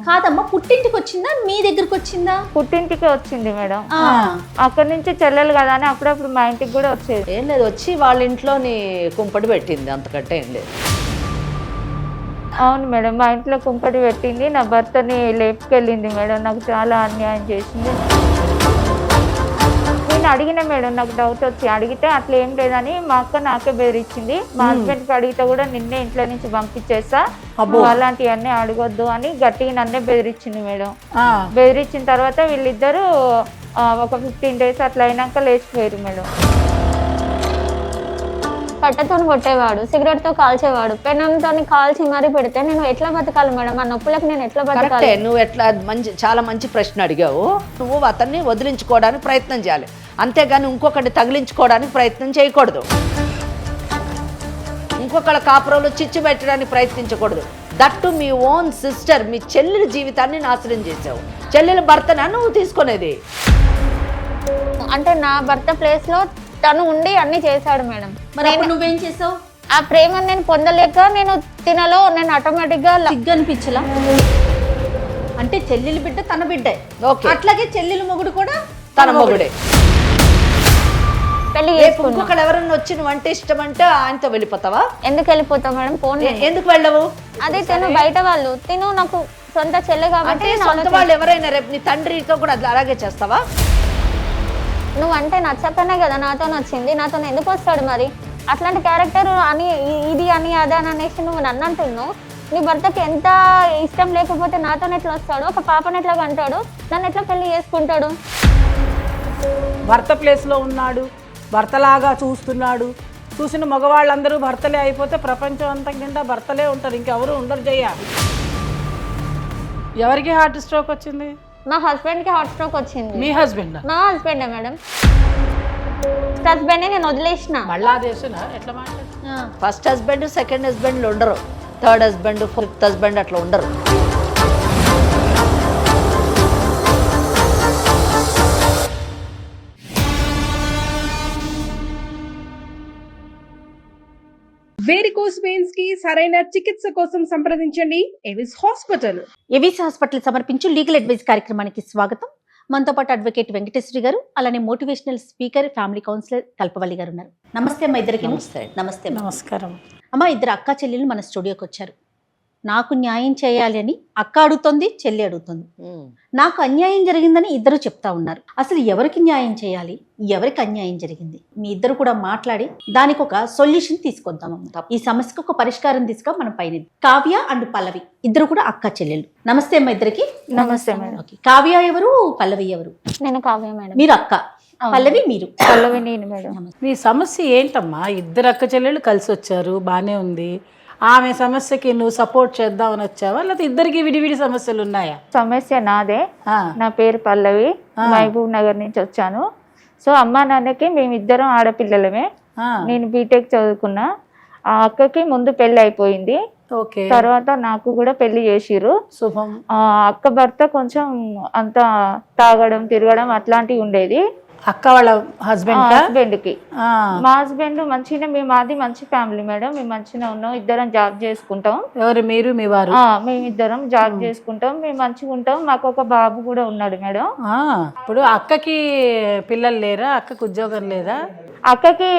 కాదమ్మా, పుట్టింటికి వచ్చిందా మీ దగ్గరకు వచ్చిందా? పుట్టింటికి వచ్చింది మేడం. అక్కడి నుంచి చెల్లెలు కదా అని అప్పుడప్పుడు మా ఇంటికి కూడా వచ్చేది. ఏం లేదు, వచ్చి వాళ్ళ ఇంట్లోని కుంపటి పెట్టింది, అంతకంటే ఏం లేదు. అవును మేడం, మా ఇంట్లో కుంపటి పెట్టింది, నా భర్తని లేపుకెళ్ళింది మేడం. నాకు చాలా అన్యాయం చేసింది. నేను అడిగిన మేడం, నాకు డౌట్ వచ్చి అడిగితే అట్లా ఏం లేదని మా అక్క నాకే బెదిరించింది. మా హస్బెండ్కి అడిగితే కూడా నిన్నే ఇంట్లో నుంచి పంపించేస్తా, అలాంటివన్నీ అడగొద్దు అని గట్టిగా నన్నే బెదిరించింది మేడం. బెదిరించిన తర్వాత వీళ్ళిద్దరూ ఒక 15 days అట్లా అయినాక లేచిపోయారు మేడం. కట్టతో కొట్టేవాడు, సిగరెట్ తో కాల్చేవాడు, పెనంతో కాల్చి మరీ పెడితే నేను ఎట్లా బతకాలి మేడం? ఆ నొప్పులకు నేను ఎట్లా బతకాలి? నువ్వు ఎట్లా చాలా మంచి ప్రశ్న అడిగావు. నువ్వు అతన్ని వదిలించుకోవడానికి ప్రయత్నం చేయాలి, అంతేగాని ఇంకొకటి తగిలించుకోవడానికి ప్రయత్నం చేయకూడదు. ఇంకొకళ్ళ కాపురంలో చిచ్చు పెట్టడానికి ప్రయత్నించకూడదు. దట్టు మీ ఓన్ సిస్టర్, మీ చెల్లెల జీవితాన్ని నాశనం చేసావు. చెల్లెల భర్తనా నువ్వు తీసుకునేది? అంటే నా భర్త ప్లేస్ లో తను ఉండి అన్ని చేశాడు మేడం. మరి అప్పుడు నువ్వేం చేసావు? ఆ ప్రేమను నేను పొందలేక నేను తినలో నేను ఆటోమేటిక్ గా సిగ్గు అనిపించలా? అంటే చెల్లెలు బిడ్డ తన బిడ్డే, ఓకే, అట్లాగే చెల్లెలు మొగుడు కూడా తన మొగుడే. పెళ్లి ఇంకొకళ్ళు ఎవరన్నా వచ్చి నువ్వు అంటే ఇష్టం అంటే ఆయనతో వెళ్ళిపోతావా? ఎందుకు వెళ్ళిపోతావు మేడం? ఫోన్ ఎందుకు వెళ్ళవు? అదే తిను బయట వాళ్ళు, తిను నాకు సొంత చెల్లె కాబట్టి సొంత వాళ్ళు ఎవరైనా రేపు నీ తండ్రితో కూడా అలాగే చేస్తావా? నువ్వు అంటే నచ్చకనే కదా నాతో నచ్చింది, నాతో ఎందుకు వస్తాడు మరి? అట్లాంటి క్యారెక్టర్ అని ఇది అని అదే అని అనేసి నువ్వు నన్ను అంటున్నావు. నీ భర్తకి ఎంత ఇష్టం లేకపోతే నాతో ఎట్లా వస్తాడు? ఒక పాపను ఎట్లా కంటాడు? నన్ను ఎట్లా పెళ్లి చేసుకుంటాడు? భర్త ప్లేస్లో ఉన్నాడు, భర్తలాగా చూస్తున్నాడు. చూసిన మగవాళ్ళందరూ భర్తలే అయిపోతే ప్రపంచం అంతా నిండా భర్తలే ఉంటారు, ఇంకెవరు ఉండరు. జయ్య, ఎవరికి హార్ట్ స్ట్రోక్ వచ్చింది? మా హస్బెండ్ కి హార్ట్ స్ట్రోక్ వచ్చింది. మీ హస్బెండ్? మా హస్బెండే మేడం. హస్బెండ్ నేను వదిలేసిన. మళ్ళా దేశనా ఎట్లా మాట్లాడు? ఫస్ట్ హస్బెండ్, సెకండ్ హస్బెండ్లు ఉండరు, థర్డ్ హస్బెండ్, ఫోర్త్ హస్బెండ్ అట్లా ఉండరు. వేరికోస్ వెయిన్స్ కి సరైన చికిత్స కోసం సంప్రదించండి ఎవిస్ హాస్పిటల్. ఎవిస్ హాస్పిటల్ సమర్పించు లీగల్ అడ్వైస్ కార్యక్రమానికి స్వాగతం. మనతో పాటు అడ్వకేట్ వెంకటేశ్వరి గారు, అలానే మోటివేషనల్ స్పీకర్, ఫ్యామిలీ కౌన్సిలర్ కల్పవల్లి గారు ఉన్నారు. నమస్తే అమ్మ ఇద్దరికి. నమస్తే. నమస్కారం అమ్మ, ఇద్దరు అక్క చెల్లెలు మన స్టూడియోకి వచ్చారు. నాకు న్యాయం చేయాలి అని అక్క అడుగుతుంది, చెల్లి అడుగుతుంది. నాకు అన్యాయం జరిగిందని ఇద్దరు చెప్తా ఉన్నారు. అసలు ఎవరికి న్యాయం చేయాలి, ఎవరికి అన్యాయం జరిగింది? మీ ఇద్దరు కూడా మాట్లాడి దానికి ఒక సొల్యూషన్ తీసుకొద్దామమ్మ. ఈ సమస్యకు ఒక పరిష్కారం తీసుకొని మనం పైన. కావ్య అండ్ పల్లవి ఇద్దరు కూడా అక్క చెల్లెలు. నమస్తే అమ్మ ఇద్దరికి. నమస్తే మేడం. కావ్య ఎవరు, పల్లవి ఎవరు? నేను కావ్య మేడం. మీరు అక్క, పల్లవి మీరు. పల్లవి నేను మేడం. మీ సమస్య ఏంటమ్మా? ఇద్దరు అక్క చెల్లెళ్ళు కలిసి వచ్చారు, బానే ఉంది. ఆమె సమస్యకి నువ్వు సపోర్ట్ చేద్దామని వచ్చావా, లేకపోతే ఇద్దరికి విడివిడి సమస్యలు ఉన్నాయా? సమస్య నాదే. నా పేరు పల్లవి, మహబూబ్ నగర్ నుంచి వచ్చాను. సో అమ్మా నాన్నకి మేమిద్దరం ఆడపిల్లలమే. నేను బీటెక్ చదువుకున్నా. ఆ అక్కకి ముందు పెళ్లి అయిపోయింది, తర్వాత నాకు కూడా పెళ్లి చేసిర్రు. శుభం. అక్క భర్త కొంచెం అంత తాగడం, తిరగడం అట్లాంటివి ఉండేది. అక్క వాళ్ళ హస్బెండ్ కి. మా హస్బెండ్ మంచిగా, మాది మంచి ఫ్యామిలీ మేడం, మేము మంచిగా ఉన్నాం, ఇద్దరం జాబ్ చేసుకుంటాం. ఎవరు? మీరు మీ వారు? మేమిద్దరం జాబ్ చేసుకుంటాం, మేము మంచిగా ఉంటాం. మాకు ఒక బాబు కూడా ఉన్నాడు మేడం. ఇప్పుడు అక్కకి పిల్లలు లేరా? అక్కకి ఉద్యోగం లేదా? అక్కకి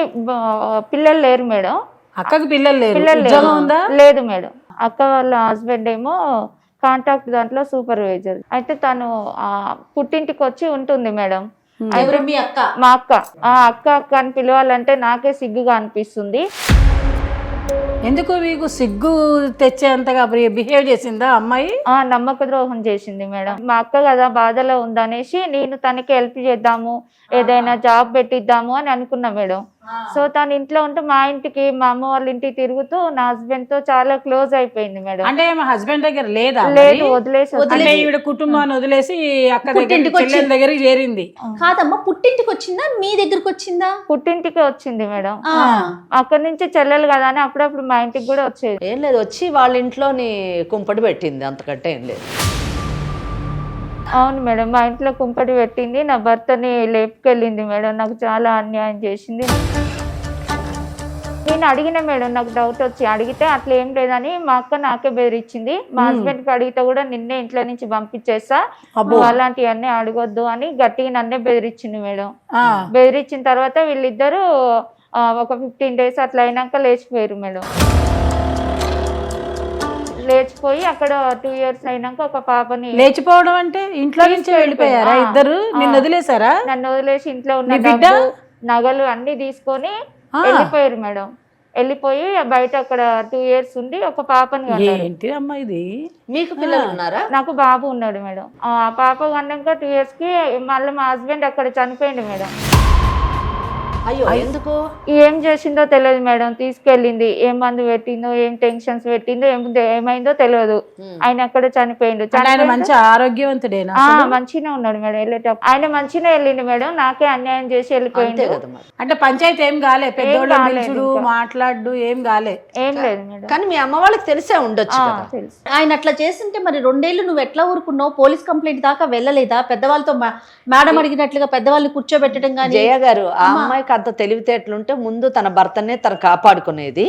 పిల్లలు లేరు మేడం. అక్కకి పిల్లలు లేరు, ఉద్యోగం ఉందా? లేదు మేడం. అక్క వాళ్ళ హస్బెండ్ ఏమో కాంట్రాక్ట్ దాంట్లో సూపర్వైజర్. అయితే తను పుట్టింటికి వచ్చి ఉంటుంది మేడం. మీ అక్క? మా అక్క. అక్క అక్క అని పిలవాలంటే నాకే సిగ్గుగా అనిపిస్తుంది. ఎందుకు మీకు సిగ్గు తెచ్చేంతగా బిహేవ్ చేసిందా అమ్మాయి? నమ్మక ద్రోహం చేసింది మేడం. మా అక్క కదా బాధలో ఉందనేసి నేను తనకి హెల్ప్ చేద్దాము, ఏదైనా జాబ్ పెట్టిద్దాము అని అనుకున్నా మేడం. సో తన ఇంట్లో ఉంటే మా ఇంటికి, మా అమ్మ వాళ్ళ ఇంటికి తిరుగుతూ నా హస్బెండ్ తో చాలా క్లోజ్ అయిపోయింది మేడం. అంటే మా హస్బెండ్ దగ్గర లేదా? లేదు, వదిలేసి. ఈవిడ కుటుంబాన్ని వదిలేసి అక్క దగ్గరికి చేరింది. కాదమ్మా, పుట్టింటికి వచ్చిందా మీ దగ్గరకు వచ్చిందా? పుట్టింటికి వచ్చింది మేడం. అక్కడి నుంచి చెల్లెలు కదా అని అప్పుడప్పుడు మా ఇంటికి కూడా వచ్చేది. ఏం లేదు, వచ్చి వాళ్ళ ఇంట్లోని కుంపటి పెట్టింది, అంతకంటే ఏం లేదు. అవును మేడం, మా ఇంట్లో కుంపటి పెట్టింది, నా భర్తని లేపుకెళ్ళింది మేడం. నాకు చాలా అన్యాయం చేసింది. నేను అడిగిన మేడం, నాకు డౌట్ వచ్చి అడిగితే అట్లా ఏం లేదని మా అక్క నాకే బెదిరించింది. మా హస్బెండ్కి అడిగితే కూడా నిన్నే ఇంట్లో నుంచి పంపించేస్తా, అలాంటివన్నీ అడగొద్దు అని గట్టిగా నన్నే బెదిరించింది మేడం. బెదిరించిన తర్వాత వీళ్ళిద్దరూ ఒక 15 days అట్లా అయినాక లేచిపోయారు మేడం. లేచిపోయి అక్కడ 2 years అయినాక ఒక పాపని. లేచిపోవడం అంటే ఇంట్లో నుంచి వెళ్ళిపోయారా ఇద్దరు? నిన్ను వదిలేసారా? నన్ను వదిలేసి ఇంట్లో ఉన్న డబ్బు, నగలు అన్ని తీసుకొని వెళ్ళిపోయారు మేడం. వెళ్ళిపోయి బయట అక్కడ 2 years ఉండి ఒక పాపని కన్నారు. ఏంటి అమ్మా ఇది? మీకు పిల్లలు ఉన్నారా? నాకు బాబు ఉన్నాడు మేడం. ఆ పాప కన్నాక 2 years కి మళ్ళీ మా హస్బెండ్ అక్కడ చనిపోయింది మేడం. అయ్యో, ఎందుకు? ఏం చేసిందో తెలియదు మేడం. తీసుకెళ్ళింది, ఏం మందు పెట్టిందో, ఏం టెన్షన్స్ పెట్టిందో, ఏమైందో తెలియదు. ఆయన అక్కడ చనిపోయిండు. మంచి ఆరోగ్యవంతుడేనా? మంచిగా ఉన్నాడు మేడం. వెళ్ళేటప్పుడు ఆయన మంచిగా వెళ్ళిండు మేడం. నాకే అన్యాయం చేసి వెళ్ళిపోయింది. అంటే పంచాయతీ ఏం కాలే, పెద్దోళ్ళు మాట్లాడు ఏం కాలే? ఏం లేదు మేడం. కానీ మీ అమ్మ వాళ్ళకి తెలిసే ఉండొచ్చు కదా. తెలుసు. ఆయన అట్లా చేస్తుంటే మరి 2 ఏళ్ళు నువ్వు ఎట్లా ఊరుకున్నావు? పోలీస్ కంప్లైంట్ దాకా వెళ్ళలేదా? పెద్దవాళ్ళతో మేడం అడిగినట్లుగా పెద్దవాళ్ళని కూర్చోబెట్టడం కానీ. జయ గారు, ఆ అమ్మాయికి అంత తెలివితేటలుంటే ముందు తన భర్తనే తను కాపాడుకునేది,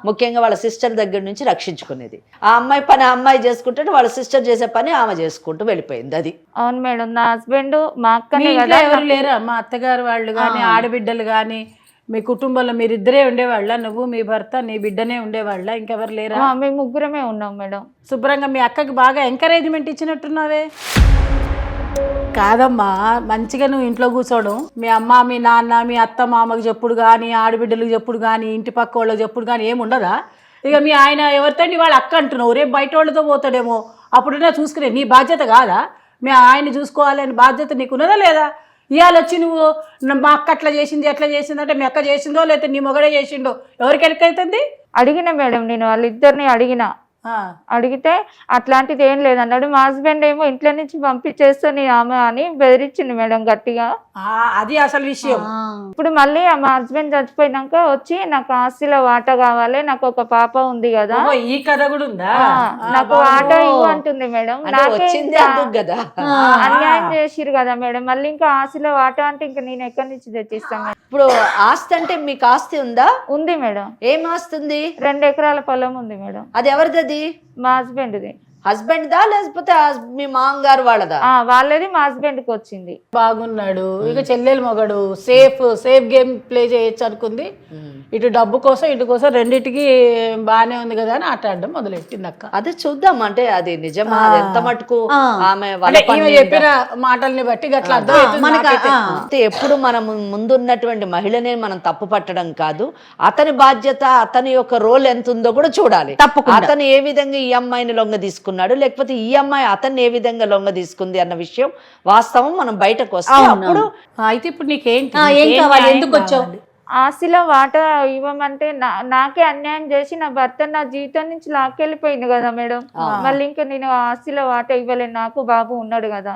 ముఖ్యంగా వాళ్ళ సిస్టర్ దగ్గర నుంచి రక్షించుకునేది. ఆ అమ్మాయి పని ఆ అమ్మాయి చేసుకుంటే వాళ్ళ సిస్టర్ చేసే పని ఆమె చేసుకుంటూ వెళ్ళిపోయింది. అది అవును మేడం. నా హస్బెండ్ మా అక్కనే కదా. ఎవరు లేరా? మా అత్తగారు వాళ్ళు కానీ, ఆడబిడ్డలు కానీ, మీ కుటుంబంలో మీరిద్దరే ఉండేవాళ్ళ? నువ్వు, మీ భర్త, నీ బిడ్డనే ఉండేవాళ్ళ? ఇంకెవరు లేరా? మేము ముగ్గురమే ఉన్నాం మేడం. శుభ్రంగా మీ అక్కకి బాగా ఎంకరేజ్మెంట్ ఇచ్చినట్టున్నావే. కాదమ్మా, మంచిగా నువ్వు ఇంట్లో కూర్చోవడం, మీ అమ్మ, మీ నాన్న, మీ అత్త మామకు చెప్పుడు కానీ, ఆడబిడ్డలకు చెప్పుడు కానీ, ఇంటి పక్క వాళ్ళకి చెప్పుడు కానీ ఏముండదా? ఇక మీ ఆయన ఎవరితండి వాళ్ళ అక్క అంటున్నావు, రేపు బయట వాళ్ళతో పోతాడేమో, అప్పుడైనా చూసుకునే నీ బాధ్యత కాదా? మీ ఆయన చూసుకోవాలని బాధ్యత నీకున్నదా లేదా? ఇవాళ వచ్చి నువ్వు మా అక్క అట్లా చేసింది ఎట్లా చేసింది అంటే, మీ అక్క చేసిందో లేకపోతే నీ మొగడే చేసిండో ఎవరికి ఎలకైతుంది? అడిగిన మేడం, నేను వాళ్ళిద్దరిని అడిగితే అట్లాంటిది ఏం లేదన్నాడు. మా హస్బెండ్ ఏమో ఇంట్లో నుంచి పంపించేస్తాను ఆమె అని బెదిరించింది మేడం గట్టిగా. అది అసలు విషయం. ఇప్పుడు మళ్ళీ మా హస్బెండ్ చచ్చిపోయినాక వచ్చి నాకు ఆస్తిలో వాటా కావాలి, నాకు ఒక పాప ఉంది కదా, ఈ కథ కూడా ఉందా, నాకు వాటా ఇవ్వు అంటుంది మేడం. కదా అన్యాయం చేసిరు కదా మేడం. మళ్ళీ ఇంకా ఆస్తిలో వాటా అంటే ఇంకా నేను ఎక్కడి నుంచి తెచ్చిస్తాను? ఇప్పుడు ఆస్తి అంటే మీకు ఆస్తి ఉందా? ఉంది మేడం. ఏం ఆస్తి ఉంది? 2 ఎకరాల పొలం ఉంది మేడం. అది ఎవరిది? మా హస్బెండ్ది. హస్బెండ్ దా లేకపోతే మీ మామగారు వాళ్ళదా? వాళ్ళది మా హస్బెండ్ కి వచ్చింది. బాగున్నాడు, ఇక చెల్లెలు మొగడు, సేఫ్ గేమ్ ప్లే చేయొచ్చు అనుకుంది. ఇటు డబ్బు కోసం ఇటు కోసం రెండింటికి బానే ఉంది కదా అని ఆట ఆడడం మొదలెట్టింది అక్క. అదే చూద్దాం, అంటే అది నిజమా, అది ఎంత మటుకు ఆమె చెప్పిన మాటల్ని బట్టి అట్లా అర్థం. ఎప్పుడు మనం ముందున్నటువంటి మహిళనే మనం తప్పు పట్టడం కాదు, అతని బాధ్యత, అతని యొక్క రోల్ ఎంత ఉందో కూడా చూడాలి. అతను ఏ విధంగా ఈ అమ్మాయిని లొంగ తీసుకున్నాడు, లేకపోతే ఈ అమ్మాయి అతన్ని ఏ విధంగా లొంగ తీసుకుంది అన్న విషయం వాస్తవం మనం బయటకు వస్తాం. అప్పుడు అయితే ఇప్పుడు నీకేంటి, ఏం కావాలి, ఎందుకు వచ్చావు? ఆస్తిలో వాటా ఇవ్వమంటే నాకే అన్యాయం చేసి నా భర్త నా జీవితం నుంచి లాక్కెళ్ళిపోయింది కదా మేడం. మళ్ళీ ఇంకా నేను ఆస్తిలో వాటా ఇవ్వలేను, నాకు బాబు ఉన్నాడు కదా,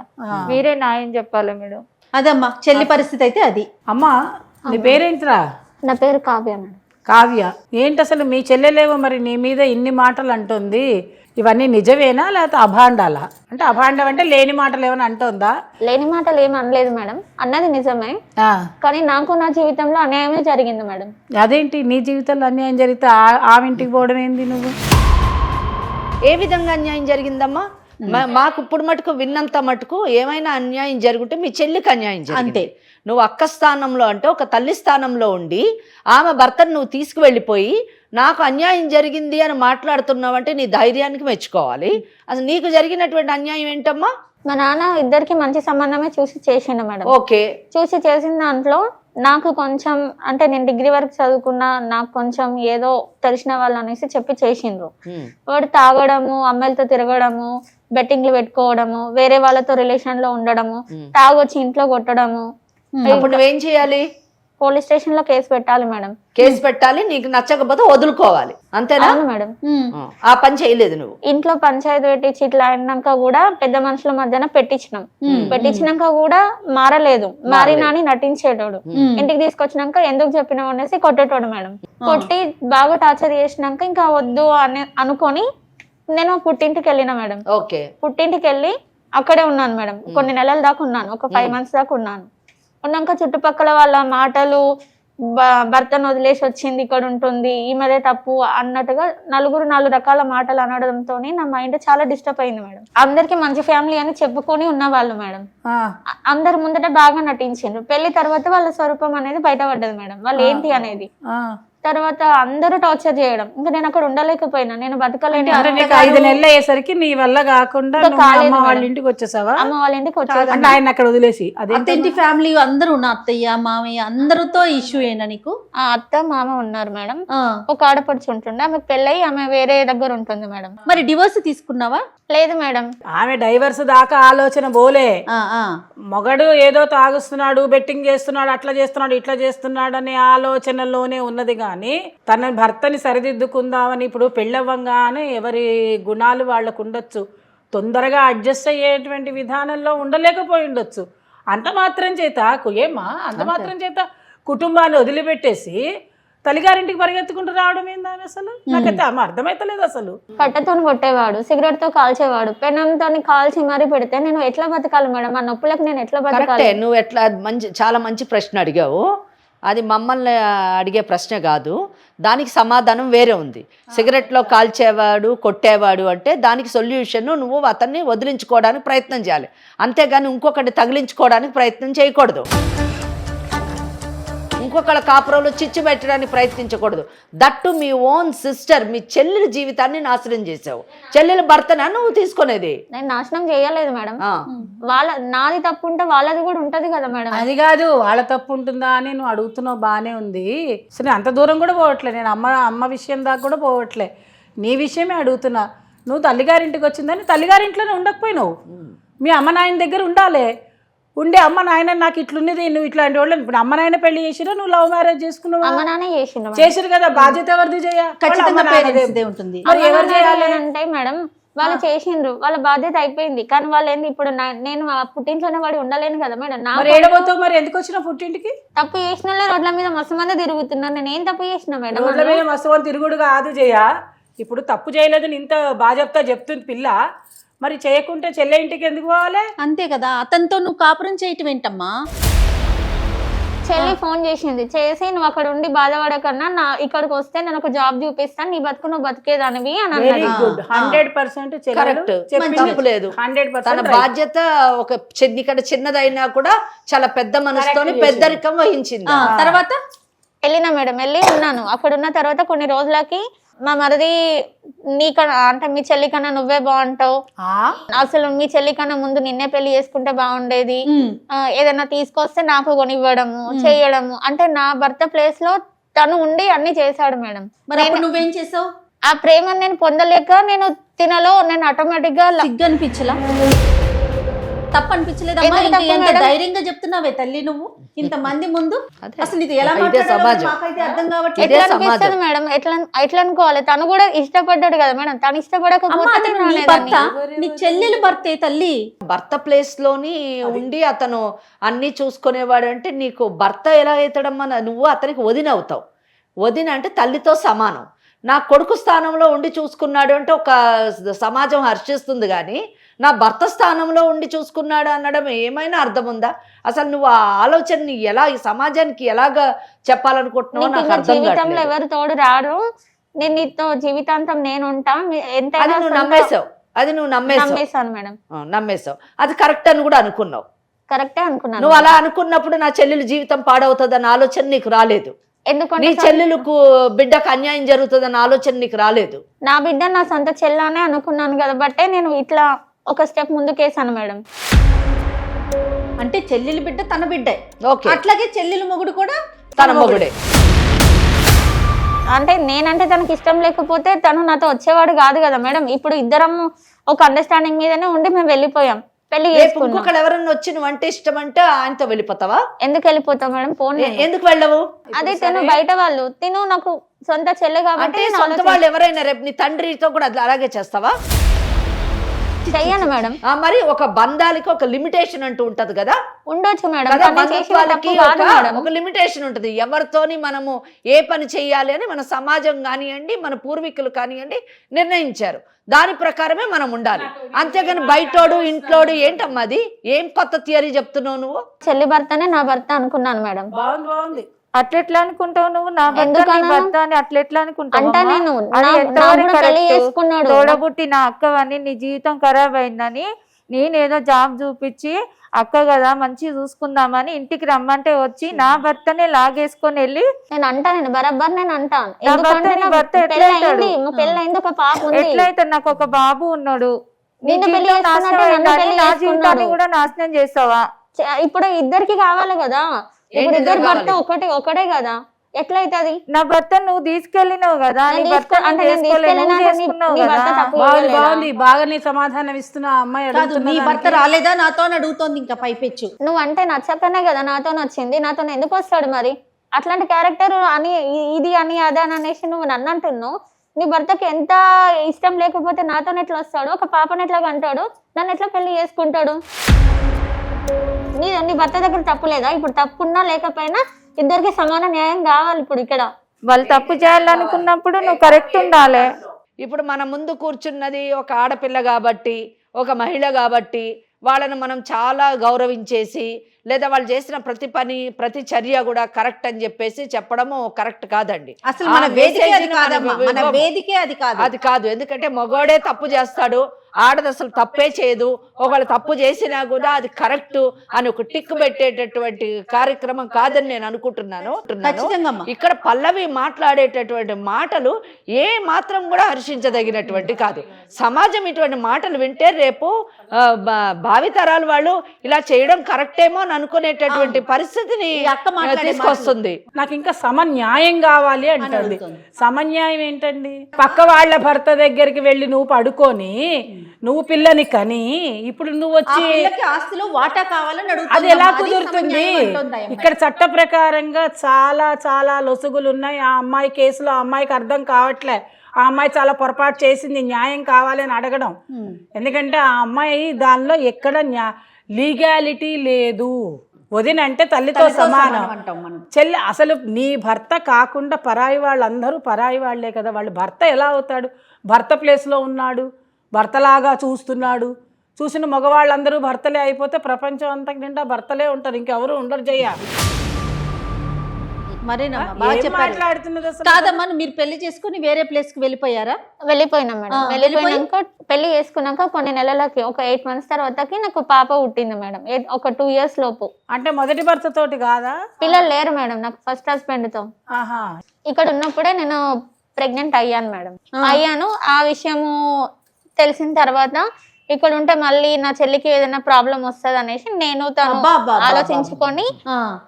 మీరే న్యాయం చెప్పాలి మేడం. అదమ్మా చెల్లి పరిస్థితి అయితే అది. అమ్మా నీ పేరేంటిరా? నా పేరు కావ్య మేడం. కావ్య, ఏంటి అసలు మీ చెల్లెలేమో మరి నీ మీద ఇన్ని మాటలు అంటుంది, ఇవన్నీ నిజమేనా లేకపోతే అభాండాలా? అంటే అభాండం అంటే లేని మాటలు ఏమైనా అంటుందా? లేని మాటలు ఏమి అనలేదు మేడం, అన్నది నిజమే. కానీ నాకు నా జీవితంలో అన్యాయమే జరిగింది మేడం. అదేంటి నీ జీవితంలో అన్యాయం జరిగితే ఆమె ఇంటికి పోవడం ఏంది? నువ్వు ఏ విధంగా అన్యాయం జరిగిందమ్మా? మాకు ఇప్పుడు మటుకు విన్నంత మటుకు ఏమైనా అన్యాయం జరుగుంటే మీ చెల్లికి అన్యాయం జరిగింది. అంతే. నువ్వు అక్క స్థానంలో అంటే ఒక తల్లి స్థానంలో ఉండి ఆమె భర్తను నువ్వు తీసుకువెళ్ళిపోయి నాకు అన్యాయం జరిగింది అని మాట్లాడుతున్నావంటే నీ ధైర్యానికి మెచ్చుకోవాలి. అసలు నీకు జరిగినటువంటి అన్యాయం ఏంటమ్మా? మా నాన్న ఇద్దరికి మంచి సంబంధమే చూసి చేసిండు మేడం. ఓకే, చూసి చేసిన దాంట్లో నాకు కొంచెం, అంటే నేను డిగ్రీ వరకు చదువుకున్నా, నాకు కొంచెం ఏదో తెలిసిన వాళ్ళు అనేసి చెప్పి చేసిండ్రు. వాడు తాగడము, అమ్మాయిలతో తిరగడము, బెట్టింగ్లు పెట్టుకోవడము, వేరే వాళ్ళతో రిలేషన్ లో ఉండడము, తాగొచ్చి ఇంట్లో కొట్టడము. ఇప్పుడు నువ్వేం చేయాలి? పోలీస్ స్టేషన్ లో కేసు పెట్టాలి మేడం. కేసు పెట్టాలి, నీకు నచ్చకపోతే వదులుకోవాలి, అంతేనా? అవును మేడం. ఆ పని చేయలేదు నువ్వు. ఇంట్లో పంచాయతీ పెట్టించి ఇట్లా అయినాక కూడా పెద్ద మనుషుల మధ్యన పెట్టించినాక కూడా మారలేదు, మారినాని నటించేటోడు. ఇంటికి తీసుకొచ్చినాక ఎందుకు చెప్పినావు అనేసి కొట్టేటోడు మేడం. కొట్టి బాగా టార్చర్ చేసినాక ఇంకా వద్దు అని అనుకొని నేను పుట్టింటికి వెళ్ళిన మేడం. ఓకే, పుట్టింటికి వెళ్ళి అక్కడే ఉన్నాను మేడం. కొన్ని నెలల దాకా ఉన్నాను, ఒక 5 months దాకా ఉన్నాను. ఉన్నాక చుట్టుపక్కల వాళ్ళ మాటలు భర్తను వదిలేసి వచ్చింది, ఇక్కడ ఉంటుంది, ఈమెదే తప్పు అన్నట్టుగా నాలుగు రకాల మాటలు అనడంతో నా మైండ్ చాలా డిస్టర్బ్ అయింది మేడం. అందరికి మంచి ఫ్యామిలీ అని చెప్పుకొని ఉన్న వాళ్ళు మేడం, అందరి ముందట బాగా నటించారు. పెళ్లి తర్వాత వాళ్ళ స్వరూపం అనేది బయటపడ్డది మేడం, వాళ్ళు ఏంటి అనేది. తర్వాత అందరూ టార్చర్ చేయడం, ఇంకా నేను అక్కడ ఉండలేకపోయినా, నేను బతకలేను. 5 నెలలు అయ్యేసరికి నీ వల్ల కాకుండా నువ్వు అమ్మ వాళ్ళ ఇంటికి వచ్చేసావా? అమ్మ వాళ్ళ ఇంటికి వచ్చేది అంటే ఆయన అక్కడ వదిలేసి. అదేంటి ఫ్యామిలీ అందరూ ఉన్న అత్తయ్య మామయ్య అందరితో ఇష్యూ ఏనా నీకు? ఆ అత్త మామ ఉన్నారు మేడం, ఒక ఆడపడుచు ఉంటుండే, ఆమె పెళ్ళై ఆమె వేరే దగ్గర ఉంటుంది మేడం. మరి డివోర్స్ తీసుకున్నావా? లేదు మేడం. ఆమె డైవర్స్ దాకా ఆలోచన పోలే. మొగడు ఏదో తాగుస్తున్నాడు, బెట్టింగ్ చేస్తున్నాడు, అట్లా చేస్తున్నాడు, ఇట్లా చేస్తున్నాడు అనే ఆలోచనలోనే ఉన్నది కానీ తన భర్తని సరిదిద్దుకుందామని ఇప్పుడు పెళ్ళవ్వంగానే ఎవరి గుణాలు వాళ్ళకు ఉండొచ్చు, తొందరగా అడ్జస్ట్ అయ్యేటువంటి విధానంలో ఉండలేకపోయి ఉండొచ్చు. అంత మాత్రం చేత కుటుంబాన్ని వదిలిపెట్టేసి తల్లిగారింటికి పరిగెత్తుకుంటూ రావడం ఏందని అసలు నాకైతే అర్థమైతలేదు. అసలు కట్టతో కొట్టేవాడు, సిగరెట్ తో కాల్చేవాడు, పెనంతో కాల్చి మరీ పెడితే నేను ఎట్లా బతకాలి మేడం? ఆ నొప్పులకు నేను ఎట్లా బతకాలి? నువ్వు ఎట్లా చాలా మంచి ప్రశ్న అడిగావు. అది మమ్మల్ని అడిగే ప్రశ్న కాదు, దానికి సమాధానం వేరే ఉంది. సిగరెట్లో కాల్చేవాడు, కొట్టేవాడు అంటే దానికి సొల్యూషన్ నువ్వు అతన్ని వదిలించుకోవడానికి ప్రయత్నం చేయాలి, అంతేగాని ఇంకొకటి తగిలించుకోవడానికి ప్రయత్నం చేయకూడదు. ఇంకొకళ్ళ కాపురంలో చిచ్చు పెట్టడానికి ప్రయత్నించకూడదు. దట్టు మీ ఓన్ సిస్టర్, మీ చెల్లెల జీవితాన్ని నాశనం చేసావు. చెల్లెల భర్తనా నువ్వు తీసుకునేది? నేను నాశనం చేయలేదు మేడం. నాది తప్పు ఉంటే వాళ్ళది కూడా ఉంటది కదా మేడం. అది కాదు వాళ్ళ తప్పు ఉంటుందా అని నువ్వు అడుగుతున్నావు, బాగానే ఉంది. సరే అంత దూరం కూడా పోవట్లే, నేను అమ్మ విషయం దాకా కూడా పోవట్లే, నీ విషయమే అడుగుతున్నా. నువ్వు తల్లిగారింటికి వచ్చిందని తల్లిగారింట్లోనే ఉండకపోయినావు, మీ అమ్మ నాయన దగ్గర ఉండాలి. ఉండే అమ్మ నాయన నాకు ఇట్లున్నది, నువ్వు ఇట్లాంటి వాళ్ళు ఇప్పుడు అమ్మ నాయన పెళ్లి చేసిరా, నువ్వు లవ్ మ్యారేజ్ చేసుకున్నావు, అమ్మ నాన్న చేసిరు కదా, బాధ్యత ఎవరిది ఉంటుంది. ఎవరు చేయాలి అంటే మేడం వాళ్ళు చేసిండ్రు, వాళ్ళ బాధ్యత అయిపోయింది. కానీ వాళ్ళు ఏంది ఇప్పుడు నేను పుట్టింట్లోనే వాడి ఉండలేను కదా మేడం. ఏడబోతావు మరి? ఎందుకు వచ్చిన పుట్టింటికి? తప్పు చేసిన రోడ్ల మీద మస్తు మంది తిరుగుతున్నారు, నేను ఏం తప్పు చేసిన మేడం? రోడ్ల మీద మస్తు మంది తిరుగుడు కాదు జయ, ఇప్పుడు తప్పు చేయలేదని ఇంత బాధ్యత చెప్తుంది పిల్ల, మరి చేయకుంటే చెల్లె ఇంటికి ఎందుకు పోవాలి? అంతే కదా, అతనితో నువ్వు కాపురం చేయటం ఏంటమ్మా? చెల్లి ఫోన్ చేసింది, చేసి నువ్వు అక్కడ ఉండి బాధపడకన్నా నా ఇక్కడికి వస్తే నేను ఒక జాబ్ చూపిస్తాను, నీ బతుకు నువ్వు బతికేదానివి అని అన్నది. 100% కరెక్ట్, తప్పులేదు. తన బాధ్యత ఒక ఇక్కడ చిన్నదైనా కూడా చాలా పెద్ద మనసుతోని పెద్దరికం వహించింది. తర్వాత వెళ్ళినా మేడం, వెళ్ళి ఉన్నాను. అక్కడ ఉన్న తర్వాత కొన్ని రోజులకి మా మరిది నీకన్నా అంటే మీ చెల్లి కన్నా నువ్వే బాగుంటావు, అసలు మీ చెల్లి కన్నా ముందు నిన్నే పెళ్లి చేసుకుంటే బాగుండేది, ఏదైనా తీసుకొస్తే నాకు కొనివ్వడము చేయడము, అంటే నా భర్త ప్లేస్ లో తను ఉండి అన్ని చేశాడు మేడం. మరి నువ్వేం చేసావు? ఆ ప్రేమను నేను పొందలేక నేను నేను ఆటోమేటిక్ గా సిగ్గు అనిపించలా, తప్పు అనిపించలేదమ్మా? ఎంత ధైర్యంగా చెప్తున్నావే తల్లి నువ్వు ఇంత మంది ముందు, అసలు ఇది ఎలా మాకైతే అర్థం కావట్లేదు. ఎట్లా అనిపిస్తుంది మేడం? ఎట్లా అనుకోవాలి? తను కూడా ఇష్టపడ్డాడు కదా మేడం, తను ఇష్టపడకపోతే నీ చెల్లెలు భర్తే తల్లి. భర్త ప్లేస్ లోని ఉండి అతను అన్ని చూసుకునేవాడు అంటే నీకు భర్త ఎలా అవుతాడమ్మా? నువ్వు అతనికి వదిన అవుతావు. వదిన అంటే తల్లితో సమానం. నా కొడుకు స్థానంలో ఉండి చూసుకున్నాడు అంటే ఒక సమాజం హర్షిస్తుంది, కానీ నా భర్త స్థానంలో ఉండి చూసుకున్నాడు అనడం ఏమైనా అర్థం ఉందా? అసలు నువ్వు ఆ ఆలోచనని ఎలా ఈ సమాజానికి ఎలాగా చెప్పాలనుకుంటున్నావు నాకు అర్థం కావట్లేదు. జీవితంలో ఎవరు తోడు రారు, నేను నీతో జీవితాంతం నేను ఉంటా, అది నువ్వు నమ్మేశావు, అది నువ్వు నమ్మేశాను మేడం, నమ్మేశావు. అది కరెక్ట్ అని కూడా అనుకున్నావు. కరెక్టే అనుకున్నాను. నువ్వు అలా అనుకున్నప్పుడు నా చెల్లెలు జీవితం పాడవుతుంది అన్న ఆలోచన నీకు రాలేదు. ఎందుకంటే నీ చెల్లెలకు బిడ్డకు అన్యాయం జరుగుతుందన్న ఆలోచన నీకు రాలేదు. నా బిడ్డ నా సొంత చెల్లనే అనుకున్నాను కాబట్టి నేను ఇట్లా ఒక స్టెప్ ముందుకేసాను మేడం. అంటే చెల్లెలు బిడ్డ తన బిడ్డే, అట్లాగే చెల్లెలు మొగుడు కూడా తన మొగుడే. అంటే నేనంటే తనకి ఇష్టం లేకపోతే తను నాతో వచ్చేవాడు కాదు కదా మేడం. ఇప్పుడు ఇద్దరం ఒక అండర్స్టాండింగ్ మీదనే ఉండి మేము వెళ్ళిపోయాం, పెళ్లి చేసుకున్నాం. ఇంకొకళ్ళు ఎవరన్నా వచ్చి నువ్వు అంటే ఇష్టం అంటే ఆయనతో వెళ్ళిపోతావా? ఎందుకు వెళ్ళిపోతావు మేడం? ఫోన్ ఎందుకు వెళ్ళవు? అదే తను బయట వాళ్ళు, తిను నాకు సొంత చెల్లె కాబట్టి. సొంత వాళ్ళు ఎవరైనా రేపు నీ తండ్రితో కూడా అలాగే చేస్తావా? చెయ్యను మేడం. మరి ఒక బంధాలకి ఒక లిమిటేషన్ అంటూ ఉంటది కదా? ఉండొచ్చు మేడం, ఒక లిమిటేషన్ ఉంటది. ఎవరితోని మనము ఏ పని చెయ్యాలి అని మన సమాజం కానివ్వండి, మన పూర్వీకులు కానివ్వండి నిర్ణయించారు. దాని ప్రకారమే మనం ఉండాలి, అంతేగాని బయటోడు ఇంట్లోడు ఏంటమ్మా? అది ఏం కొత్త థియరీ చెప్తున్నావు నువ్వు? చెల్లి భర్తనే నా భర్త అనుకున్నాను మేడం. బాగుంది. అట్లెట్లా అనుకుంటావు నువ్వు? నా భర్త నీ ఎందుకన్నా? భర్త అని అట్లెట్లా అనుకుంటావు? అంటే నేను అది నా ఎంతవరకు కూడా పెళ్లి correct? చేసుకున్నాడు. తోడబుట్టి నా అక్కవని నీ జీవితం ఖరాబ్ అయిందని నేనేదో జాబ్ చూపించి అక్క కదా మంచి చూసుకుందామని ఇంటికి రమ్మంటే వచ్చి నా భర్తనే లాగేసుకొని వెళ్ళి నేను అంటా, నేను బరాబర్ నేను అంటాను. నా భర్త ఎందుకంటే నీ నా భర్త ఎట్లా పెళ్ళి అవుతాడు? అయింది, మా పెళ్ళి అయింది, ఒక పాప ఉంది. ఎట్లయితే నాకు ఒక బాబు ఉన్నాడు, నీ నిన్ను పెళ్లి జీవితం నాశనం చేసుకున్నట్టు నన్ను అయిందని పెళ్లి నా చేసుకున్నాడు. జీవితాన్ని కూడా నాశనం చేస్తావా? ఇప్పుడు ఇద్దరికి కావాలి కదా, ఇప్పుడు ఏంటి ఇద్దరు కావాలి? భర్త ఒకటే కదా, ఎట్లయితది? నా భర్త నువ్వు తీసుకెళ్ళినావు కదా, నీ నేను భర్త అంటే నేను చేసుకోలేదు, నువ్వు తీసుకెళ్ళినాక చేసుకున్నావు నీ భర్త కదా. తప్పు బాగుంది చేయలేదా? బాగుంది, బాగా నీ సమాధానం ఇస్తున్నా అమ్మాయి కాదు, అడుగుతున్న నీ భర్త దానికి. రాలేదా నాతో అని అడుగుతోంది ఇంకా పైపెచ్చు. నువ్వు అంటే నచ్చకనే కదా నాతో వచ్చింది, నాతో ఎందుకు వస్తాడు మరి? అట్లాంటి క్యారెక్టర్ అని ఇది అని అదే అని అనేసి నువ్వు నన్ను అంటున్నావు. నీ భర్తకి ఎంత ఇష్టం లేకపోతే నాతో ఎట్లా వస్తాడు? ఒక పాపను ఎట్లా కంటాడు? నన్ను ఎట్లా పెళ్లి చేసుకుంటాడు? నీ భర్త దగ్గర తప్పు లేదా? ఇప్పుడు తప్పున్నా లేకపోయినా ఇద్దరికి సమాన న్యాయం కావాలి. ఇప్పుడు ఇక్కడ వాళ్ళు తప్పు చేయాలనుకున్నప్పుడు నువ్వు కరెక్ట్ ఉండాలి. ఇప్పుడు మన ముందు కూర్చున్నది ఒక ఆడపిల్ల కాబట్టి, ఒక మహిళ కాబట్టి వాళ్ళను మనం చాలా గౌరవించేసి, లేదా వాళ్ళు చేసిన ప్రతి పని ప్రతి చర్య కూడా కరెక్ట్ అని చెప్పేసి చెప్పడము కరెక్ట్ కాదండి. అసలు మన ఆ వేదికే అది మెసేజ్ని కాదమ్మా, మనం మన వేదికే అది కాదు. అది కాదు. ఎందుకంటే మగోడే తప్పు చేస్తాడు, ఆడది అసలు తప్పే చేయదు. ఒకళ్ళు తప్పు చేసినా కూడా అది కరెక్ట్ అని ఒక టిక్ పెట్టేటటువంటి కార్యక్రమం కాదని నేను అనుకుంటున్నాను. ఖచ్చితంగా అమ్మా. ఇక్కడ పల్లవి మాట్లాడేటటువంటి మాటలు ఏ మాత్రం కూడా హర్షించదగినటువంటి కాదు. సమాజం ఇటువంటి మాటలు వింటే రేపు భావితరాలు వాళ్ళు ఇలా చేయడం కరెక్టేమో అని అనుకునేటటువంటి పరిస్థితిని ఈ అక్క మాట్లాడే తీసుకొస్తుంది. నాకు ఇంకా సమన్యాయం కావాలి అంటుంది. అడుగుతోంది. సమన్యాయం ఏంటండి? పక్క వాళ్ళ భర్త దగ్గరికి వెళ్ళి నువ్వు పడుకొని నువ్వు పిల్లని కని ఇప్పుడు నువ్వు ఆ వచ్చి పిల్లకి ఆస్తిలో వాటా కావాలని అది అడుగుతోంది ఎలా అమ్మా. అది కుదురుతుంది? సమన్యాయం అంటోంది ఆ అమ్మాయి. ఇక్కడ చట్ట ప్రకారంగా చాలా చాలా లొసుగులు ఉన్నాయి. ఆ అమ్మాయి కేసులో ఆ అమ్మాయికి అర్థం కావట్లే. ఆ అమ్మాయి చాలా పొరపాటు చేసింది, న్యాయం కావాలి అని అడగడం. ఎందుకంటే ఆ అమ్మాయి దానిలో ఎక్కడ లీగాలిటీ లేదు. వదిన అంటే తల్లితో సమానం అంటాం మనం. చెల్లి అసలు నీ భర్త కాకుండా పరాయి వాళ్ళందరూ పరాయి వాళ్లే కదా. వాళ్ళు భర్త ఎలా అవుతాడు? భర్త ప్లేస్లో ఉన్నాడు, భర్తలాగా చూస్తున్నాడు. చూసిన మగవాళ్ళందరూ భర్తలే అయిపోతే ప్రపంచం అంతా నిండా భర్తలే ఉంటారు, ఇంకెవరు ఉండరు. జయ్య మరేనమ్మా, బాగా ఏం చెప్పారు. మాట్లాడుతున్నది అసలు? కాదమ్మా, మీరు పెళ్లి చేసుకుని వేరే ప్లేస్ కి వెళ్ళిపోయారా? వెళ్ళిపోయినా మేడం. వెళ్ళిపోయినాక పెళ్లి చేసుకున్నాక కొన్ని నెలలకి, ఒక 8 months తర్వాతకి నాకు పాప పుట్టింది మేడం. ఒక 2 years లోపు. అంటే మొదటి భర్త తోటి కాదా? పిల్లలు లేరు మేడం నాకు, ఫస్ట్ హస్బెండ్ తో. ఆహా. ఇక్కడ ఉన్నప్పుడే నేను ప్రెగ్నెంట్ అయ్యాను మేడం. అయ్యాను. ఆ విషయము తెలిసిన తర్వాత ఇక్కడ ఉంటే మళ్ళీ నా చెల్లికి ఏదైనా ప్రాబ్లం వస్తుంది అనేసి నేను తను ఆలోచించుకొని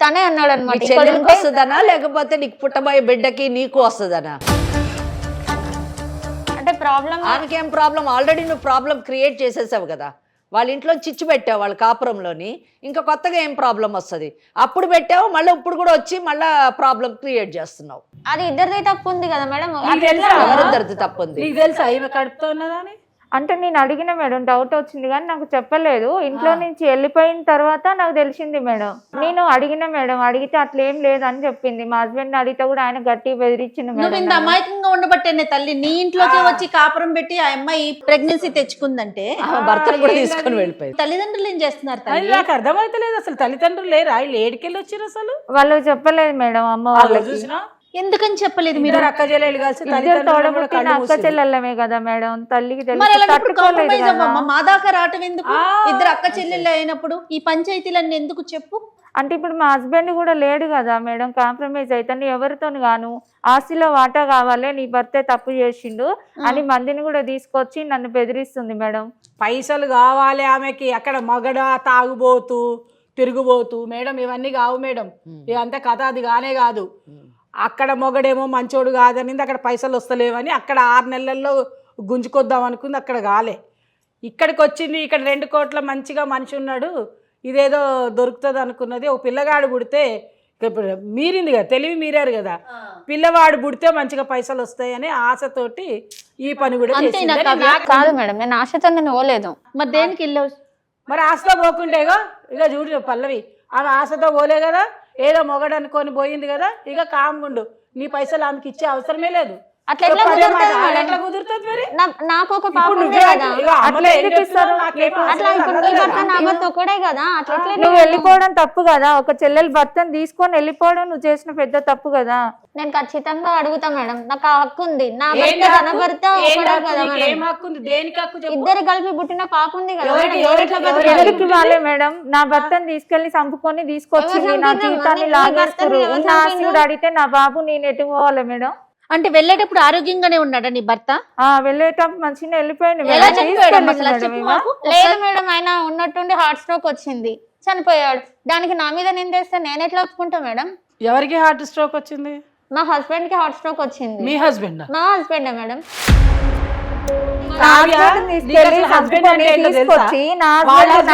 తనే అన్నాడు అనమాట, చెల్లికి వస్తుందనా లేకపోతే నీకు పుట్టబోయే బిడ్డకి నీకు వస్తుందనా? అంటే ప్రాబ్లం ఆమెకేం ప్రాబ్లం? ఆల్రెడీ నువ్వు ప్రాబ్లం క్రియేట్ చేసేసావు కదా. వాళ్ళ ఇంట్లో చిచ్చు పెట్టావు వాళ్ళ కాపురంలోని, ఇంకా కొత్తగా ఏం ప్రాబ్లం వస్తుంది? అప్పుడు పెట్టావు, మళ్ళీ ఇప్పుడు కూడా వచ్చి మళ్ళీ ప్రాబ్లం క్రియేట్ చేస్తున్నావు. అది ఇద్దరిది తప్పు ఉంది కదా మేడం. నీకు తెలుసా? ఎవరిద్దరిది తప్పుంది? నీకు తెలుసా ఈమె కడుపుతో ఉన్నదని? అంటే నేను అడిగిన మేడం, డౌట్ వచ్చింది కానీ నాకు చెప్పలేదు. ఇంట్లో నుంచి వెళ్ళిపోయిన తర్వాత నాకు తెలిసింది మేడం. నేను అడిగిన మేడం, అడిగితే అట్లా ఏం లేదు అని చెప్పింది. మా హస్బెండ్ అడిగితే కూడా ఆయన గట్టిగా బెదిరించింది నువ్వు మేడం. ఇంత అమాయకంగా ఉండబట్టేనే తల్లి నీ ఇంట్లోకి వచ్చి కాపురం పెట్టి ఆ అమ్మాయి ప్రెగ్నెన్సీ తెచ్చుకుందంటే భర్తను కూడా తీసుకొని వెళ్ళిపోయింది. తల్లిదండ్రులు ఏం చేస్తున్నారు అది తల్లి? నాకు అర్థమైతలేదు. అసలు తల్లిదండ్రులు లేరా? వీళ్ళు ఏడికెళ్ళి వచ్చారు అసలు? వాళ్ళు చెప్పలేదు మేడం అమ్మ వాళ్ళు వాళ్ళకి. చూసినా ఎందుకని చెప్పలేదు మీరు? మీరు అక్క చెల్లెలు కలిసి ఇద్దరు తల్లిదండ్రులు కూడా తోడబుట్టిన కళ్ళు అక్క మూసారు. చెల్లెళ్ళమే కదా మేడం. తల్లికి మరి తెలిసి అలాంటప్పుడు తట్టుకోలేదు కాంప్రమైజ్ కదా. అవ్వమ్మా. మా దాకా రావటం ఎందుకు? ఇద్దరు అక్క చెల్లెళ్ళు అయినప్పుడు ఈ పంచాయతీలన్నీ ఎందుకు చెప్పు? అంటే ఇప్పుడు మా హస్బెండ్ కూడా లేడు కదా మేడం, కాంప్రమైజ్ అవుతాను ఎవరితో గాను. ఆస్తిలో వాటా కావాలి, నీ భర్తే తప్పు చేసిండు అని మందిని కూడా తీసుకొచ్చి నన్ను బెదిరిస్తుంది మేడం. పైసలు కావాలి ఆమెకి. అక్కడ మగడ తాగుబోతూ తిరుగుబోతూ. మేడం ఇవన్నీ కావు మేడం, ఇదంతా కథ అది కానే కాదు. అక్కడ మొగడేమో మంచోడు కాదనింది, అక్కడ పైసలు వస్తలేవని అక్కడ 6 నెలల్లో గుంజుకొద్దాం అనుకుంది, అక్కడ కాలే. ఇక్కడికి వచ్చింది, ఇక్కడ 2 కోట్ల మంచిగా మనిషి ఉన్నాడు, ఇదేదో దొరుకుతుంది అనుకున్నది. ఓ పిల్లగాడు పుడితే మీరింది కదా, తెలివి మీరారు కదా, పిల్లవాడు పుడితే మంచిగా పైసలు వస్తాయని ఆశతోటి ఈ పని కూడా చేసింది. కాదు మేడం, నేను ఆశతో నేను పోలేదు. మరి దేనికి వెళ్ళావు? మరి ఆశతో పోకుంటేగో ఇక చూడు పల్లవి, ఆమె ఆశతో పోలే కదా, ఏదో మొగడు అనుకొని పోయింది కదా, ఇక కామ్గుండు. నీ పైసలు ఆమెకి ఇచ్చే అవసరమే లేదు. అట్లా ఎట్లా కుదురుతుంది మేడం? ఎట్లా కుదురుతుంది మరి? నాకు ఒక పాప ఇప్పుడు ఉంది నువ్వే కదా. ఇగో అమలు ఏం ఎందుకు చెప్తున్నావు? ఇస్తారు? నాకేం అట్లా ఇప్పుడు నీ భర్త నా భర్త ఒకడే కదా, అట్లా ఎట్లా నువ్వు వెళ్ళిపోవడం తప్పు కదా, ఒక చెల్లెలు భర్తను తీసుకొని వెళ్ళిపోవడం నువ్వు చేసిన పెద్ద తప్పు కదా. నేను ఖచ్చితంగా అడుగుతా మేడం, నాకు ఆ హక్కు ఉంది. నా ఏం భర్త తన హక్కు? భర్త ఏం ఒకడే హక్కు? కదా నీకు మేడం. ఏం హక్కు ఉంది? దేనికి హక్కు చెప్పు? ఇద్దరు కలిపి పుట్టిన పాప ఉంది కదా ఎవరికి- మేడం. ఎవరెట్లా బతకాలి? ఎవరికి ఇవ్వాలి మేడం? నా భర్తను తీసుకెళ్లి చంపుకొని తీసుకొచ్చింది, ఎవరు నా చంపుతారు? జీవితాన్ని నీ లాగేస్తారు. భర్తని ఎవరు ఉన్న ఆస్తి చంపినా? కూడా అడిగితే నా బాబు నేను ఎటు పోవాలి మేడం? అంటే వెళ్ళేటప్పుడు ఆరోగ్యంగానే ఉన్నాడా నీ భర్త? వెళ్ళేటప్పుడు మంచిగా వెళ్ళిపోయింది ఎలా మేడం. చనిపోయాడు తీసుకెళ్ళింది అసలు? మేడం చెప్పు ఈమె. మాకు. లేదు మేడం, ఆయన ఉన్నట్టుండి హార్ట్ స్ట్రోక్ వచ్చింది, చనిపోయాడు. దానికి నా మీద నిందేస్తే నేను ఎట్లా ఒప్పుకుంటా మేడం? ఎవరికి హార్ట్ స్ట్రోక్ వచ్చింది? మా హస్బెండ్ కి హార్ట్ స్ట్రోక్ వచ్చింది. మీ హస్బెండ్? మా హస్బెండ్ మేడం. నా husband ని తీసుకెళ్ళి చంపుకొని తీసుకొచ్చి నా husband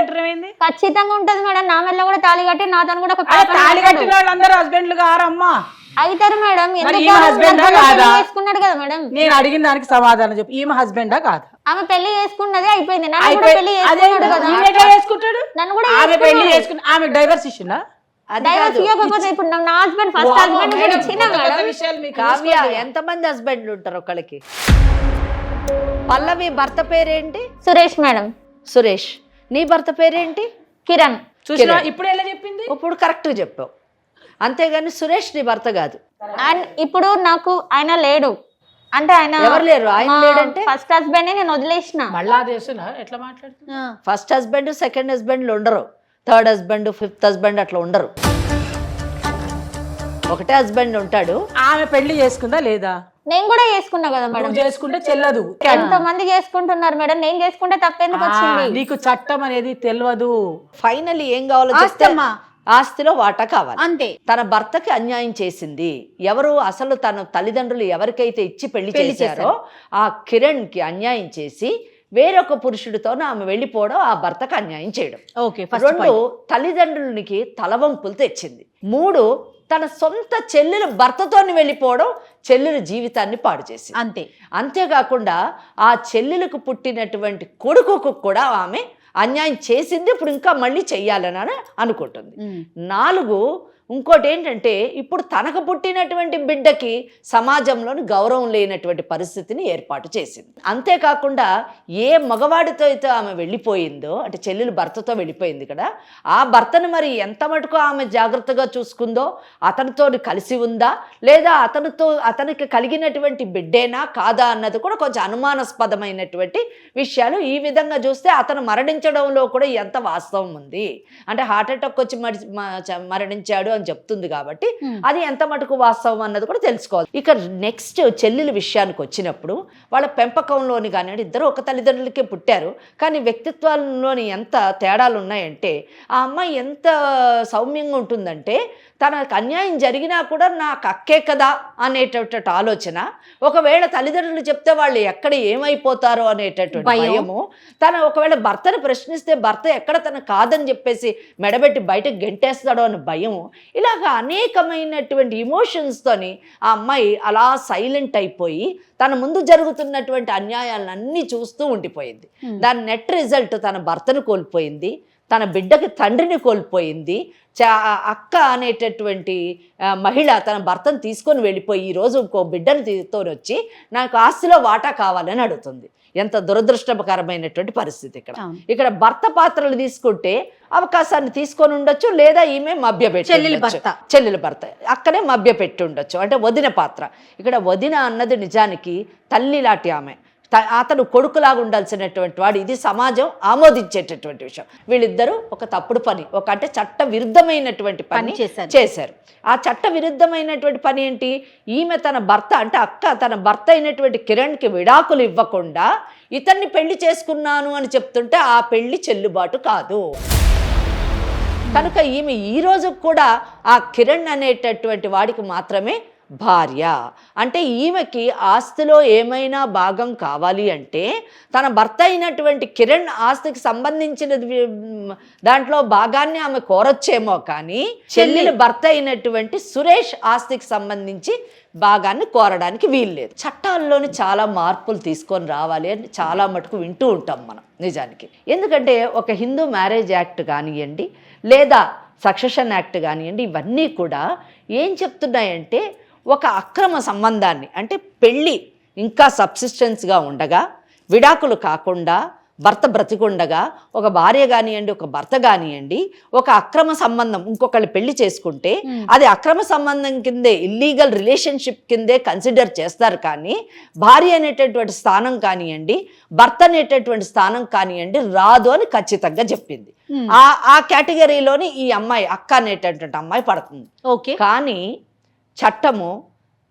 అంటున్నావేంది? ఖచ్చితంగా ఉంటది మేడం, నా మెల్ల కూడా తాళి కట్టి నాతో కూడా ఒక అరే పాప తాళి ఉన్నాడు. కట్టిన వాళ్ళందరూ హస్బెండ్లు గారమ్మా. అవుతారు మేడం. ఎందుకు ఈమె కాదు? husband నా ఆ భర్త కాదా? పెళ్లి చేసుకున్నాడు కదా మేడం. నేను అడిగిన దానికి సమాధానం చెప్పు. ఈమె హస్బెండా కాదా? ఆమె పెళ్లి చేసుకున్నదే అయిపోయింది, నన్ను కూడా పెళ్లి చేసుకున్నాడు కదా. ఈయన ఎట్లా చేసుకుంటాడు? నన్ను కూడా ఆమె పెళ్లి చేసుకుని ఆమె డైవర్స్ ఇచ్చిందా? అది డైవర్స్ కాదు. ఇవ్వకపోతే ఇప్పుడు నా హస్బెండ్ ఫస్ట్ హస్బెండ్ కూడా ఇచ్చిన మేడం. విషయాలు మీకు కావ్య, ఎంతమంది హస్బెండ్లు ఉంటారు ఒకళ్ళకి? పల్లవి భర్త పేరేంటి? సురేష్ మేడం. సురేష్. నీ భర్త పేరేంటి? కిరణ్. చూసినా ఇప్పుడు ఎలా చెప్పింది? ఇప్పుడు కరెక్ట్ చెప్పావు. అంతేగాని సురేష్ నీ భర్త కాదు. ఇప్పుడు నాకు ఆయన లేడు అంటే ఆయన ఎవరు లేరు? ఆయన లేడంటే ఫస్ట్ హస్బెండ్ నేను వదిలేసిన. మళ్ళా చేస్తున్నా ఎట్లా మాట్లాడుతున్నా? ఫస్ట్ హస్బెండ్ సెకండ్ హస్బెండ్లు ఉండరు, థర్డ్ హస్బెండ్ ఫిఫ్త్ హస్బెండ్ అట్లా ఉండరు. ఒకటే హస్బెండ్ ఉంటాడు. ఆమె పెళ్లి చేసుకుందా లేదా? నేను కూడా చేసుకున్నా కదా మేడం. నువ్వు చేసుకుంటే చెల్లదు. ఎంతమంది చేసుకుంటున్నారు మేడం, నేను చేసుకుంటే తప్పెందుకు వచ్చింది? నీకు చట్టం అనేది తెలియదు. ఫైనల్లీ ఏం కావాలో చెప్తే ఆస్తమ్మా. ఆస్తిలో వాటా కావాలి. అంతే. తన భర్తకి అన్యాయం చేసింది ఎవరు? అసలు తన తల్లిదండ్రులు ఎవరికైతే ఇచ్చి పెళ్లి చేశారో ఆ కిరణ్ కి అన్యాయం చేసి వేరొక పురుషుడితో ఆమె వెళ్ళిపోవడం, ఆ భర్తకు అన్యాయం చేయడం. ఓకే, ఫస్ట్ రెండు, తల్లిదండ్రులకి తలవంపులు తెచ్చింది. మూడు, తన సొంత చెల్లెలు భర్తతో వెళ్ళిపోవడం, చెల్లెల జీవితాన్ని పాడు చేసింది. అంతే. అంతేకాకుండా ఆ చెల్లెలకు పుట్టినటువంటి కొడుకుకు కూడా ఆమె అన్యాయం చేసింది. ఇప్పుడు ఇంకా మళ్ళీ చెయ్యాలని అనుకుంటుంది. నాలుగు, ఇంకోటి ఏంటంటే ఇప్పుడు తనకు పుట్టినటువంటి బిడ్డకి సమాజంలోని గౌరవం లేనటువంటి పరిస్థితిని ఏర్పాటు చేసింది. అంతేకాకుండా ఏ మగవాడితో అయితే ఆమె వెళ్ళిపోయిందో, అంటే చెల్లెలు భర్తతో వెళ్ళిపోయింది కదా, ఆ భర్తను మరి ఎంత మటుకు ఆమె జాగ్రత్తగా చూసుకుందో, అతనితో కలిసి ఉందా లేదా అతనికి కలిగినటువంటి బిడ్డేనా కాదా అన్నది కూడా కొంచెం అనుమానాస్పదమైనటువంటి విషయాలు. ఈ విధంగా చూస్తే అతను మరణించడంలో కూడా ఎంత వాస్తవం ఉంది అంటే హార్ట్ అటాక్ వచ్చి మరణించాడు అని చెప్తుంది కాబట్టి అది ఎంత మటుకు వాస్తవం అన్నది కూడా తెలుసుకోవాలి. ఇక నెక్స్ట్ చెల్లెల విషయానికి వచ్చినప్పుడు వాళ్ళ పెంపకంలోని కానివ్వండి, ఇద్దరు ఒక తల్లిదండ్రులకే పుట్టారు కానీ వ్యక్తిత్వాల్లోని ఎంత తేడాలు ఉన్నాయంటే ఆ అమ్మాయి ఎంత సౌమ్యంగా ఉంటుందంటే తనకు అన్యాయం జరిగినా కూడా నాకు అక్కే కదా అనేటటువంటి ఆలోచన, ఒకవేళ తల్లిదండ్రులు చెప్తే వాళ్ళు ఎక్కడ ఏమైపోతారో అనేటటువంటి భయము, తన ఒకవేళ భర్తను ప్రశ్నిస్తే భర్త ఎక్కడ తన కాదని చెప్పేసి మెడబెట్టి బయటకు గెంటేస్తాడో అని భయము, ఇలాగ అనేకమైనటువంటి ఇమోషన్స్తోని ఆ అమ్మాయి అలా సైలెంట్ అయిపోయి తన ముందు జరుగుతున్నటువంటి అన్యాయాలన్నీ చూస్తూ ఉండిపోయింది. దాని నెట్ రిజల్ట్ తన భర్తను కోల్పోయింది, తన బిడ్డకి తండ్రిని కోల్పోయింది. అక్క అనేటటువంటి మహిళ తన భర్తను తీసుకొని వెళ్ళిపోయి ఈరోజు ఇంకో బిడ్డను తీసుకొని వచ్చి నాకు ఆస్తిలో వాటా కావాలని అడుగుతుంది. ఎంత దురదృష్టకరమైనటువంటి పరిస్థితి. ఇక్కడ భర్త పాత్రలు తీసుకుంటే అవకాశాన్ని తీసుకొని ఉండొచ్చు, లేదా ఈమె మభ్యపెట్టి చెల్లెల భర్త అక్కడే మభ్యపెట్టి ఉండొచ్చు, అంటే వదిన పాత్ర. ఇక్కడ వదిన అన్నది నిజానికి తల్లి లాంటి ఆమె, అతను కొడుకులాగా ఉండాల్సినటువంటి వాడు. ఇది సమాజం ఆమోదించేటటువంటి విషయం. వీళ్ళిద్దరూ ఒక తప్పుడు పని, అంటే చట్ట విరుద్ధమైనటువంటి పని చేశారు. ఆ చట్ట విరుద్ధమైనటువంటి పని ఏంటి? ఈమె తన భర్త అంటే అక్క తన భర్త అయినటువంటి కిరణ్కి విడాకులు ఇవ్వకుండా ఇతన్ని పెళ్లి చేసుకున్నాను అని చెప్తుంటే ఆ పెళ్లి చెల్లుబాటు కాదు. కనుక ఈమె ఈ రోజు కూడా ఆ కిరణ్ అనేటటువంటి వాడికి మాత్రమే భార్య. అంటే ఈమెకి ఆస్తిలో ఏమైనా భాగం కావాలి అంటే తన భర్త అయినటువంటి కిరణ్ ఆస్తికి సంబంధించిన దాంట్లో భాగాన్ని ఆమె కోరొచ్చేమో కానీ చెల్లెల భర్త అయినటువంటి సురేష్ ఆస్తికి సంబంధించి భాగాన్ని కోరడానికి వీల్లేదు. చట్టాల్లోని చాలా మార్పులు తీసుకొని రావాలి అని చాలా మటుకు వింటూ ఉంటాం మనం నిజానికి. ఎందుకంటే ఒక హిందూ మ్యారేజ్ యాక్ట్ కానివ్వండి, లేదా సక్సెషన్ యాక్ట్ కానివ్వండి, ఇవన్నీ కూడా ఏం చెప్తున్నాయంటే ఒక అక్రమ సంబంధాన్ని, అంటే పెళ్ళి ఇంకా సబ్సిస్టెన్స్గా ఉండగా, విడాకులు కాకుండా భర్త బ్రతికుండగా ఒక భార్య కానివ్వండి, ఒక భర్త కానివ్వండి, ఒక అక్రమ సంబంధం ఇంకొకళ్ళు పెళ్లి చేసుకుంటే అది అక్రమ సంబంధం కిందే, ఇల్లీగల్ రిలేషన్షిప్ కిందే కన్సిడర్ చేస్తారు. కానీ భార్య అనేటటువంటి స్థానం కానివ్వండి, భర్త అనేటటువంటి స్థానం కానివ్వండి రాదు అని ఖచ్చితంగా చెప్పింది. ఆ కేటగిరీలోని ఈ అమ్మాయి, అక్క అనేటటువంటి అమ్మాయి పడుతుంది. ఓకే. కానీ చట్టము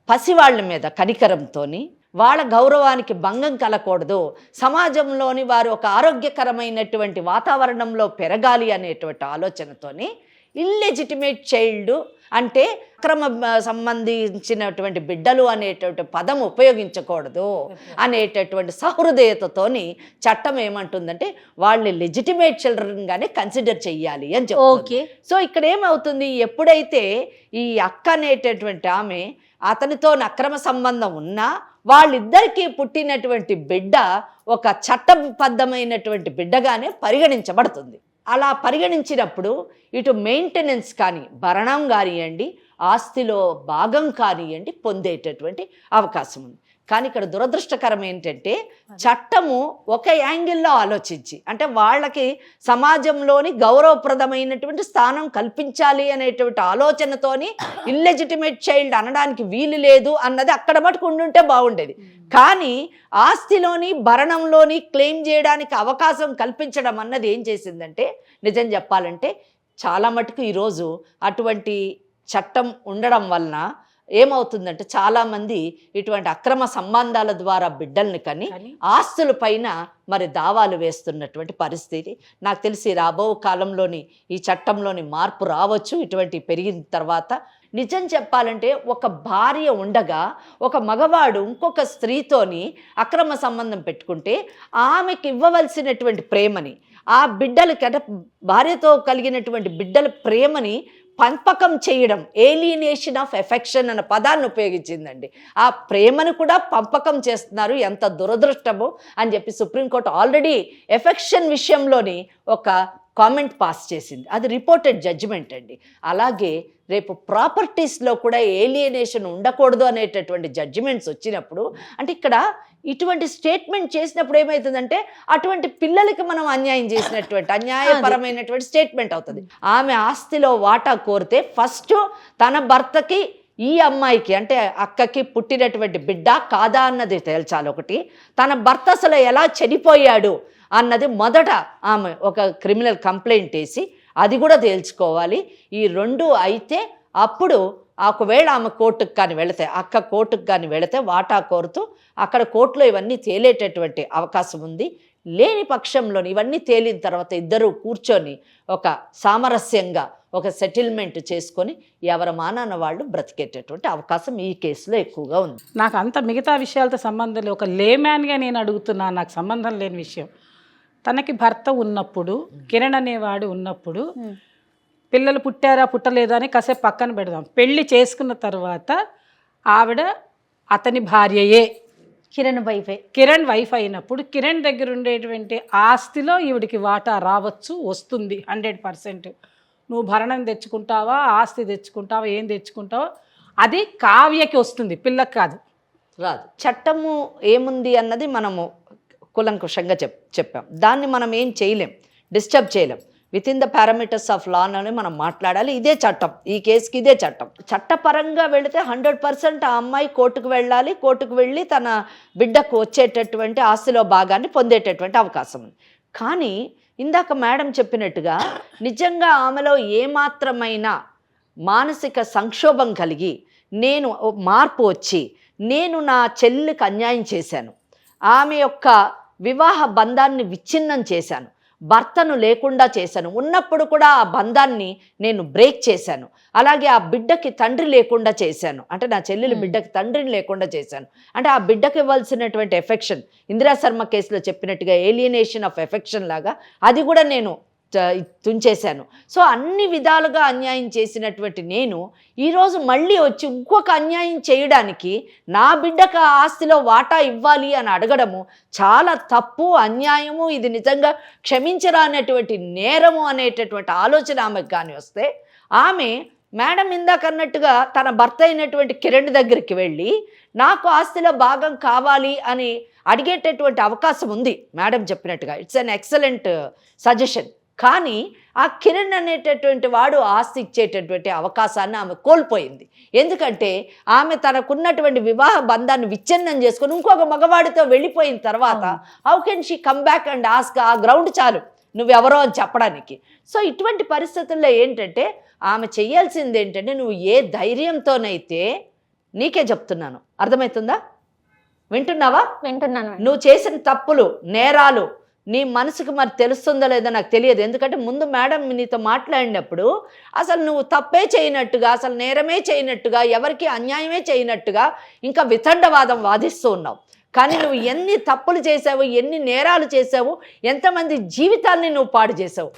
పసివాళ్ల మీద కనికరంతోని వాళ్ళ గౌరవానికి భంగం కలగకూడదు, సమాజంలోని వారు ఒక ఆరోగ్యకరమైనటువంటి వాతావరణంలో పెరగాలి అనేటువంటి ఆలోచనతోని ఇల్లెజిటిమేట్ చైల్డ్ అంటే అక్రమ సంబంధించినటువంటి బిడ్డలు అనేటువంటి పదం ఉపయోగించకూడదు అనేటటువంటి సహృదయతతోని చట్టం ఏమంటుందంటే వాళ్ళని లెజిటిమేట్ చిల్డ్రన్గానే కన్సిడర్ చెయ్యాలి అని చెప్తుంది. సో ఇక్కడ ఏమవుతుంది, ఎప్పుడైతే ఈ అక్క అనేటటువంటి ఆమె అతనితో అక్రమ సంబంధం ఉన్నా వాళ్ళిద్దరికీ పుట్టినటువంటి బిడ్డ ఒక చట్టబద్ధమైనటువంటి బిడ్డగానే పరిగణించబడుతుంది. అలా పరిగణించినప్పుడు ఇటు మెయింటెనెన్స్ కానీ, భరణం కానివ్వండి, ఆస్తిలో భాగం కానివ్వండి పొందేటటువంటి అవకాశం ఉంది. కానీ ఇక్కడ దురదృష్టకరం ఏంటంటే చట్టము ఒక యాంగిల్లో ఆలోచించి, అంటే వాళ్ళకి సమాజంలోని గౌరవప్రదమైనటువంటి స్థానం కల్పించాలి అనేటువంటి ఆలోచనతోని ఇల్లెజిటిమేట్ చైల్డ్ అనడానికి వీలు లేదు అన్నది అక్కడ మటుకు ఉండుంటే బాగుండేది. కానీ ఆస్తిలోని భరణంలోని క్లెయిమ్ చేయడానికి అవకాశం కల్పించడం అన్నది ఏం చేసిందంటే, నిజం చెప్పాలంటే చాలా మటుకు ఈరోజు అటువంటి చట్టం ఉండడం వలన ఏమవుతుందంటే చాలామంది ఇటువంటి అక్రమ సంబంధాల ద్వారా బిడ్డల్ని కని ఆస్తుల పైన మరి దావాలు వేస్తున్నటువంటి పరిస్థితి నాకు తెలిసి రాబో కాలంలోని ఈ చట్టంలోని మార్పు రావచ్చు ఇటువంటి పెరిగిన తర్వాత. నిజం చెప్పాలంటే ఒక భార్య ఉండగా ఒక మగవాడు ఇంకొక స్త్రీతోని అక్రమ సంబంధం పెట్టుకుంటే ఆమెకి ఇవ్వవలసినటువంటి ప్రేమని, ఆ బిడ్డలకి అంటే భార్యతో కలిగినటువంటి బిడ్డల ప్రేమని పంపకం చేయడం, ఏలియనేషన్ ఆఫ్ ఎఫెక్షన్ అన్న పదాన్ని ఉపయోగించిందండి. ఆ ప్రేమను కూడా పంపకం చేస్తున్నారు, ఎంత దురదృష్టమో అని చెప్పి సుప్రీంకోర్టు ఆల్రెడీ ఎఫెక్షన్ విషయంలోని ఒక కామెంట్ పాస్ చేసింది. అది రిపోర్టెడ్ జడ్జిమెంట్ అండి. అలాగే రేపు ప్రాపర్టీస్లో కూడా ఏలియనేషన్ ఉండకూడదు అనేటటువంటి జడ్జిమెంట్స్ వచ్చినప్పుడు, అంటే ఇక్కడ ఇటువంటి స్టేట్మెంట్ చేసినప్పుడు ఏమవుతుందంటే అటువంటి పిల్లలకి మనం అన్యాయం చేసినటువంటి అన్యాయపరమైనటువంటి స్టేట్మెంట్ అవుతుంది. ఆమె ఆస్తిలో వాటా కోరితే ఫస్ట్ తన భర్తకి ఈ అమ్మాయికి అంటే అక్కకి పుట్టినటువంటి బిడ్డ కాదా అన్నది తేల్చాలి. ఒకటి, తన భర్త అసలు ఎలా చనిపోయాడు అన్నది మొదట ఆమె ఒక క్రిమినల్ కంప్లైంట్ వేసి అది కూడా తేల్చుకోవాలి. ఈ రెండు అయితే అప్పుడు ఒకవేళ ఆమె కోర్టుకు కానీ వెళితే, అక్క కోర్టుకు కానీ వెళితే వాటా కోరుతూ అక్కడ కోర్టులో ఇవన్నీ తేలేటటువంటి అవకాశం ఉంది. లేని పక్షంలోని ఇవన్నీ తేలిన తర్వాత ఇద్దరు కూర్చొని ఒక సామరస్యంగా ఒక సెటిల్మెంట్ చేసుకొని ఎవరి మానాన వాళ్ళు బ్రతికేటటువంటి అవకాశం ఈ కేసులో ఎక్కువగా ఉంది. నాకు అంత మిగతా విషయాలతో సంబంధం లేదు, ఒక లేమ్యాన్గా నేను అడుగుతున్నాను, నాకు సంబంధం లేని విషయం. తనకి భర్త ఉన్నప్పుడు, కిరణ్ అనేవాడు ఉన్నప్పుడు, పిల్లలు పుట్టారా పుట్టలేదా అని కాసేపు పక్కన పెడదాం. పెళ్లి చేసుకున్న తర్వాత ఆవిడ అతని భార్యయే, కిరణ్ వైఫ్ అయినప్పుడు కిరణ్ దగ్గర ఉండేటువంటి ఆస్తిలో ఈవిడికి వాటా రావచ్చు, వస్తుంది 100%. నువ్వు భరణం తెచ్చుకుంటావా, ఆస్తి తెచ్చుకుంటావా, ఏం తెచ్చుకుంటావో అది కావ్యకి వస్తుంది, పిల్లకి కాదు, రాదు. చట్టము ఏముంది అన్నది మనము కులంకుషంగా చెప్పాం. దాన్ని మనం ఏం చేయలేం, డిస్టర్బ్ చేయలేం. With in the parameters of law అని మనం మాట్లాడాలి. ఇదే చట్టం, ఈ కేసుకి ఇదే చట్టం. చట్టపరంగా వెళితే 100% ఆ అమ్మాయి కోర్టుకు వెళ్ళాలి. కోర్టుకు వెళ్ళి తన బిడ్డకు వచ్చేటటువంటి ఆస్తిలో భాగాన్ని పొందేటటువంటి అవకాశం ఉంది. కానీ ఇందాక మేడం చెప్పినట్టుగా నిజంగా ఆమెలో ఏమాత్రమైన మానసిక సంక్షోభం కలిగి నేను మార్పు వచ్చి నేను నా చెల్లికి అన్యాయం చేశాను, ఆమె యొక్క వివాహ బంధాన్ని విచ్ఛిన్నం చేశాను, భర్తను లేకుండా చేశాను, ఉన్నప్పుడు కూడా ఆ బంధాన్ని నేను బ్రేక్ చేశాను, అలాగే ఆ బిడ్డకి తండ్రి లేకుండా చేశాను, అంటే నా చెల్లెలు బిడ్డకి తండ్రిని లేకుండా చేశాను, అంటే ఆ బిడ్డకి ఇవ్వాల్సినటువంటి ఎఫెక్షన్ ఇందిరా శర్మ కేసులో చెప్పినట్టుగా ఏలియనేషన్ ఆఫ్ ఎఫెక్షన్ లాగా అది కూడా నేను తుంచేశాను. సో అన్ని విధాలుగా అన్యాయం చేసినటువంటి నేను ఈరోజు మళ్ళీ వచ్చి ఇంకొక అన్యాయం చేయడానికి నా బిడ్డకు ఆ ఆస్తిలో వాటా ఇవ్వాలి అని అడగడము చాలా తప్పు, అన్యాయము, ఇది నిజంగా క్షమించరానటువంటి నేరము అనేటటువంటి ఆలోచన ఆమెకు కానీ వస్తే ఆమె మేడం ఇందాక అన్నట్టుగా తన భర్త అయినటువంటి కిరణ్ దగ్గరికి వెళ్ళి నాకు ఆస్తిలో భాగం కావాలి అని అడిగేటటువంటి అవకాశం ఉంది మేడం చెప్పినట్టుగా. It's an excellent suggestion. కానీ ఆ కిరణ్ అనేటటువంటి వాడు ఆస్తి ఇచ్చేటటువంటి అవకాశాన్ని ఆమె కోల్పోయింది. ఎందుకంటే ఆమె తనకున్నటువంటి వివాహ బంధాన్ని విచ్ఛిన్నం చేసుకొని ఇంకొక మగవాడితో వెళ్ళిపోయిన తర్వాత how can she come back and ask? ఆ గ్రౌండ్ చాలు నువ్వెవరో అని చెప్పడానికి. సో ఇటువంటి పరిస్థితుల్లో ఏంటంటే ఆమె చేయాల్సింది ఏంటంటే, నువ్వు ఏ ధైర్యంతోనైతే, నీకే చెప్తున్నాను, అర్థమవుతుందా? వింటున్నావా? వింటున్నాను. నువ్వు చేసిన తప్పులు, నేరాలు నీ మనసుకు మరి తెలుస్తుందో లేదో నాకు తెలియదు. ఎందుకంటే ముందు మేడం నీతో మాట్లాడినప్పుడు అసలు నువ్వు తప్పే చేయనట్టుగా, అసలు నేరమే చేయనట్టుగా, ఎవరికి అన్యాయమే చేయనట్టుగా ఇంకా వితండవాదం వాదిస్తూ ఉన్నావు. కానీ నువ్వు ఎన్ని తప్పులు చేసావు, ఎన్ని నేరాలు చేసావు, ఎంతమంది జీవితాల్ని నువ్వు పాడు చేసావు.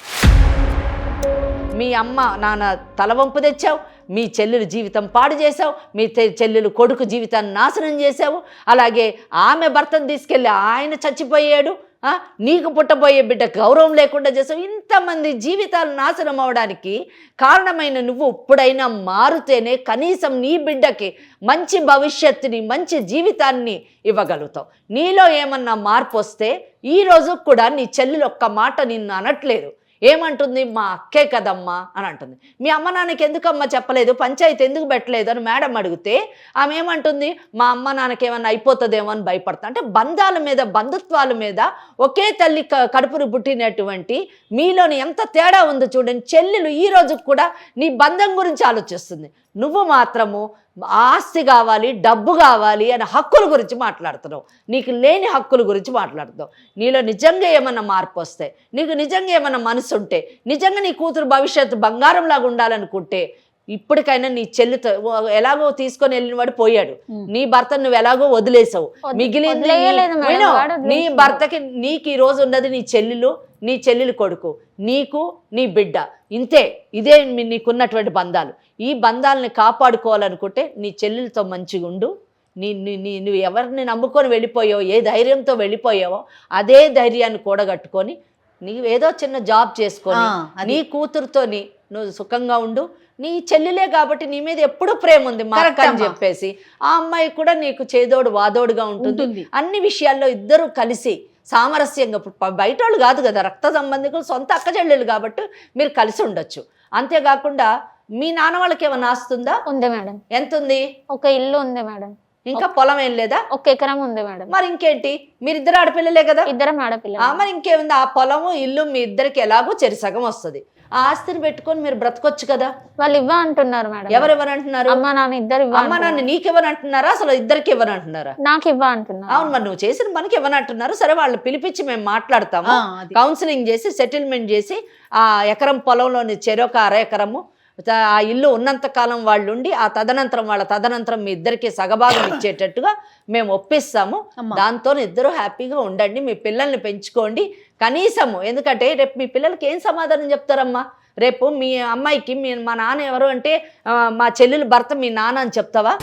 మీ అమ్మ నాన్న తలవంపు తెచ్చావు, మీ చెల్లెలు జీవితం పాడు చేసావు, మీ చెల్లెలు కొడుకు జీవితాన్ని నాశనం చేసావు, అలాగే ఆమె భర్తను తీసుకెళ్ళి ఆయన చచ్చిపోయాడు, నీకు పుట్టబోయే బిడ్డ గౌరవం లేకుండా చేసావు. ఇంతమంది జీవితాలు నాశనం అవడానికి కారణమైన నువ్వు ఇప్పుడైనా మారుతేనే కనీసం నీ బిడ్డకి మంచి భవిష్యత్తుని, మంచి జీవితాన్ని ఇవ్వగలుగుతావు. నీలో ఏమన్నా మార్పు వస్తే ఈరోజు కూడా నీ చెల్లెలు ఒక్క మాట నిన్ను అనట్లేదు. ఏమంటుంది? మా అక్కే కదమ్మా అని అంటుంది. మీ అమ్మ నాన్నకి ఎందుకమ్మా చెప్పలేదు, పంచాయతీ ఎందుకు పెట్టలేదు అని మేడం అడిగితే ఆమె ఏమంటుంది? మా అమ్మ నాన్నకి ఏమన్నా అయిపోతుందేమో అని భయపడతా. అంటే బంధాల మీద, బంధుత్వాల మీద ఒకే తల్లి కడుపును పుట్టినటువంటి మీలోని ఎంత తేడా ఉందో చూడండి. చెల్లెలు ఈ రోజు కూడా నీ బంధం గురించి ఆలోచిస్తుంది. నువ్వు మాత్రము ఆస్తి కావాలి, డబ్బు కావాలి అని హక్కుల గురించి మాట్లాడుతున్నావు. నీకు లేని హక్కుల గురించి మాట్లాడుతున్నావు. నీలో నిజంగా ఏమన్నా మార్పు వస్తే, నీకు నిజంగా ఏమన్నా మనసు ఉంటే, నిజంగా నీ కూతురు భవిష్యత్తు బంగారంలాగా ఉండాలనుకుంటే ఇప్పటికైనా నీ చెల్లితో, ఎలాగో తీసుకొని వెళ్ళిన వాడు పోయాడు, నీ భర్త నువ్వు ఎలాగో వదిలేసావు, మిగిలింది నీ భర్తకి. నీకు ఈ రోజు ఉన్నది నీ చెల్లెలు కొడుకు, నీకు నీ బిడ్డ, ఇంతే. ఇదే నీకున్నటువంటి బంధాలు. ఈ బంధాలని కాపాడుకోవాలనుకుంటే నీ చెల్లెలతో మంచిగా ఉండు. నువ్వు ఎవరిని నమ్ముకొని వెళ్ళిపోయావో, ఏ ధైర్యంతో వెళ్ళిపోయావో అదే ధైర్యాన్ని కూడగట్టుకొని నీవు ఏదో చిన్న జాబ్ చేసుకొని నీ కూతురుతోని నువ్వు సుఖంగా ఉండు. నీ చెల్లెలే కాబట్టి నీ మీద ఎప్పుడు ప్రేమ ఉంది మా అక్క అని చెప్పేసి ఆ అమ్మాయి కూడా నీకు చేదోడు వాదోడుగా ఉంటుంది. అన్ని విషయాల్లో ఇద్దరు కలిసి సామరస్యంగా, బయట వాళ్ళు కాదు కదా, రక్త సంబంధికులు, సొంత అక్క చెల్లెలు కాబట్టి మీరు కలిసి ఉండొచ్చు. అంతేకాకుండా మీ నాన్న వాళ్ళకి ఏమైనా ఆస్తుందా? ఉంది మేడం. ఎంత ఉంది? ఒక ఇల్లు ఉంది మేడం. ఇంకా పొలం ఏం లేదా? 1 ఎకరం ఉంది మేడం. మరి ఇంకేంటి, మీరిద్దరు ఆడపిల్లలే కదా? ఇద్దరం ఆడపిల్ల. మరి ఇంకేముంది, ఆ పొలము ఇల్లు మీ ఇద్దరికి ఎలాగో చెరిసగం వస్తుంది. ఆ ఆస్తిని పెట్టుకొని మీరు బ్రతకొచ్చు కదా. వాళ్ళు ఇవ్వ అంటున్నారు మేడం. ఎవరెవరు అంటున్నారు? అమ్మ నాన్న ఇద్దరు. అమ్మ నాన్న నీకెవరు అంటున్నారా? అసలు ఇద్దరికి ఎవరు అంటున్నారా? నాకు ఇవ్వ అంటున్నారు. అవును, మరి నువ్వు చేసిన మనకి ఎవరు అంటున్నారు? సరే, వాళ్ళు పిలిపించి మేము మాట్లాడతాము, కౌన్సిలింగ్ చేసి సెటిల్మెంట్ చేసి ఆ ఎకరం పొలంలోని చెరొక 1/2 ఎకరము ఆ ఇల్లు ఉన్నంత కాలం వాళ్ళు ఉండి ఆ తదనంతరం మీ ఇద్దరికి సగభాగం ఇచ్చేటట్టుగా మేము ఒప్పిస్తాము. దాంతో ఇద్దరు హ్యాపీగా ఉండండి, మీ పిల్లల్ని పెంచుకోండి కనీసము. ఎందుకంటే రేపు మీ పిల్లలకి ఏం సమాధానం చెప్తారమ్మా? రేపు మీ అమ్మాయికి మా నాన్న ఎవరు అంటే మా చెల్లెలు భర్త మీ నాన్న అని చెప్తావా?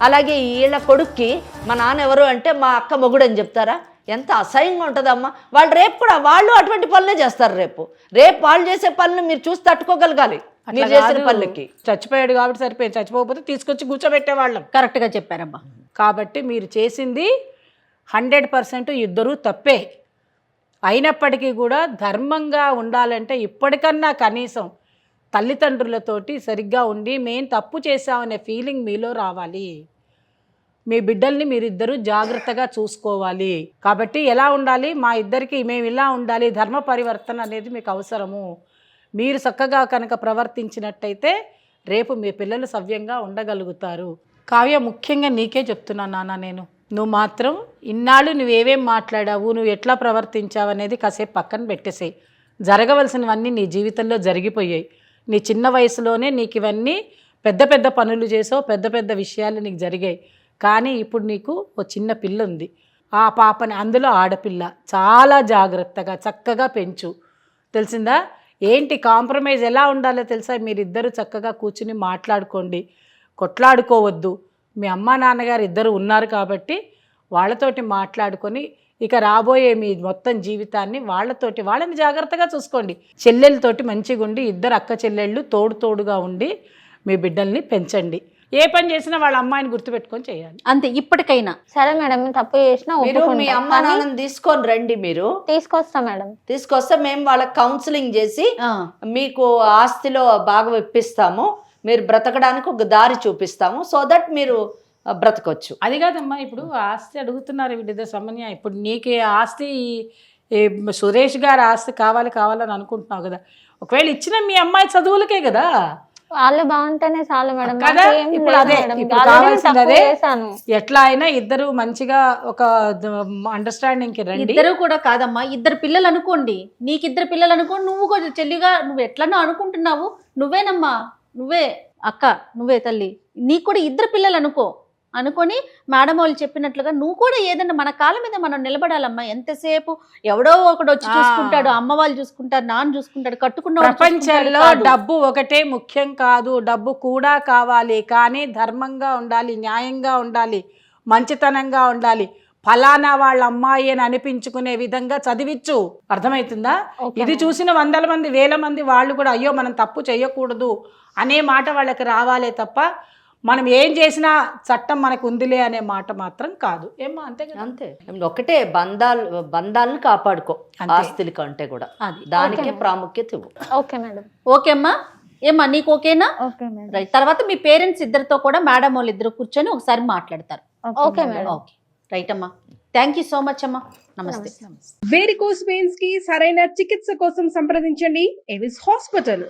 అలాగే వీళ్ళ కొడుక్కి మా నాన్న ఎవరు అంటే మా అక్క మొగుడు అని చెప్తారా? ఎంత అసహ్యంగా ఉంటుందమ్మా. వాళ్ళు రేపు కూడా వాళ్ళు అటువంటి పనులే చేస్తారు. రేపు వాళ్ళు చేసే పనులు మీరు చూసి తట్టుకోగలగాలి. మీరు చేసిన పనులకి చచ్చిపోయాడు కాబట్టి సరిపోయింది, చచ్చిపోకపోతే తీసుకొచ్చి కూర్చోబెట్టేవాళ్ళం. కరెక్ట్గా చెప్పారమ్మా. కాబట్టి మీరు చేసింది 100% ఇద్దరూ తప్పే. అయినప్పటికీ కూడా ధర్మంగా ఉండాలంటే ఇప్పటికన్నా కనీసం తల్లిదండ్రులతోటి సరిగ్గా ఉండి మేం తప్పు చేసామనే ఫీలింగ్ మీలో రావాలి. మీ బిడ్డల్ని మీరిద్దరూ జాగ్రత్తగా చూసుకోవాలి. కాబట్టి ఎలా ఉండాలి, మా ఇద్దరికి మేము ఇలా ఉండాలి, ధర్మ పరివర్తన అనేది మీకు అవసరము. మీరు చక్కగా కనుక ప్రవర్తించినట్టయితే రేపు మీ పిల్లలు సవ్యంగా ఉండగలుగుతారు. కావ్య, ముఖ్యంగా నీకే చెప్తున్నాను నాన్న నేను, నువ్వు మాత్రం ఇన్నాళ్ళు నువ్వేమేం మాట్లాడావు, నువ్వు ఎట్లా ప్రవర్తించావు అనేది కాసేపు పక్కన పెట్టేసేయి. జరగవలసినవన్నీ నీ జీవితంలో జరిగిపోయాయి. నీ చిన్న వయసులోనే నీకు ఇవన్నీ పెద్ద పెద్ద పనులు చేసావు, పెద్ద పెద్ద విషయాలు నీకు జరిగాయి. కానీ ఇప్పుడు నీకు ఓ చిన్న పిల్ల ఉంది, ఆ పాపని, అందులో ఆడపిల్ల, చాలా జాగ్రత్తగా చక్కగా పెంచు. తెలిసిందా? ఏంటి కాంప్రమైజ్ ఎలా ఉండాలో తెలుసా? మీరిద్దరూ చక్కగా కూర్చుని మాట్లాడుకోండి, కొట్లాడుకోవద్దు. మీ అమ్మా నాన్నగారు ఇద్దరు ఉన్నారు కాబట్టి వాళ్ళతోటి మాట్లాడుకొని ఇక రాబోయే మీ మొత్తం జీవితాన్ని వాళ్ళని జాగ్రత్తగా చూసుకోండి. చెల్లెలతోటి మంచిగా ఉండి, ఇద్దరు అక్క చెల్లెళ్ళు తోడుగా ఉండి మీ బిడ్డల్ని పెంచండి. ఏ పని చేసినా వాళ్ళ అమ్మాయిని గుర్తుపెట్టుకొని చేయాలి. అంతే ఇప్పటికైనా. సరే మేడం, నేను తప్పు చేసినా మీరు మీ ఒప్పుకుంటా. అమ్మ నాన్నని తీసుకొని రండి. మీరు తీసుకొస్తా మేడం. తీసుకొస్తే మేము వాళ్ళకి కౌన్సిలింగ్ చేసి ఆ, మీకు ఆస్తిలో భాగం ఇప్పిస్తాము, మీరు బ్రతకడానికి ఒక దారి చూపిస్తాము, సో దట్ మీరు బ్రతకొచ్చు. అది కాదమ్మా, ఇప్పుడు ఆస్తి అడుగుతున్నారు వీళ్ళిద్దరు సమన్య. ఇప్పుడు నీకు ఆస్తి సురేష్ గారి ఆస్తి కావాలని అనుకుంటున్నావు కదా, ఒకవేళ ఇచ్చిన మీ అమ్మాయి చదువులకే కదా. వాళ్ళు బాగుంటేనే చాలు మేడం. కదా, నాకేం ఇప్పుడు లేదు అదే, మేడం. ఇప్పుడు ఆల్రెడీ నేను కావాల్సింది తప్పు అదే. చేశాను. ఎట్లా అయినా ఇద్దరు మంచిగా ఒక అండర్స్టాండింగ్ కి రండి. ఇద్దరు కూడా కాదమ్మా, ఇద్దరు పిల్లలు అనుకోండి, నీకు ఇద్దరు పిల్లలు అనుకోండి, నువ్వు కూడా చెల్లిగా నువ్వు ఎట్లనో అనుకుంటున్నావు, నువ్వేనమ్మా, నువ్వే అక్క, నువ్వే తల్లి, నీకు కూడా ఇద్దరు పిల్లలు అనుకొని మేడం వాళ్ళు చెప్పినట్లుగా నువ్వు కూడా ఏదన్నా మన కాళ్ళ మీద మనం నిలబడాలమ్మా. ఎంతసేపు ఎవడో ఒకడు వచ్చి చూసుకుంటాడు, అమ్మ వాళ్ళు చూసుకుంటారు, నాన్న చూసుకుంటాడు, కట్టుకున్న ప్రపంచంలో డబ్బు ఒకటే ముఖ్యం కాదు, డబ్బు కూడా కావాలి. కానీ ధర్మంగా ఉండాలి, న్యాయంగా ఉండాలి, మంచితనంగా ఉండాలి. ఫలానా వాళ్ళ అమ్మాయి అని అనిపించుకునే విధంగా చదివిచ్చు. అర్థమవుతుందా? ఇది చూసిన 100 మంది 1000 మంది వాళ్ళు కూడా అయ్యో మనం తప్పు చేయకూడదు అనే మాట వాళ్ళకి రావాలే తప్ప మనం ఏం చేసినా చట్టం మనకు ఉందిలే అనే మాట మాత్రం కాదు. ఏమో అంతే కదా. అంతే, ఒకటే బంధాలను కాపాడుకో ఆస్తుల కంటే కూడా, దానికే ప్రాముఖ్యత ఇవ్వు. Okay madam. ఓకే అమ్మా. ఏమ్మా నీకు ఓకేనా? Okay madam. రైట్. తర్వాత మీ పేరెంట్స్ ఇద్దరితో కూడా మేడం వాళ్ళు ఇద్దరు కూర్చొని ఒకసారి మాట్లాడతారు. Okay madam. ఓకే రైట్ అమ్మా. థ్యాంక్ యూ సో మచ్ అమ్మా. నమస్తే. వేరికోస్ వెయిన్స్ కి సరైన చికిత్స కోసం సంప్రదించండి ఎవిస్ హాస్పిటల్.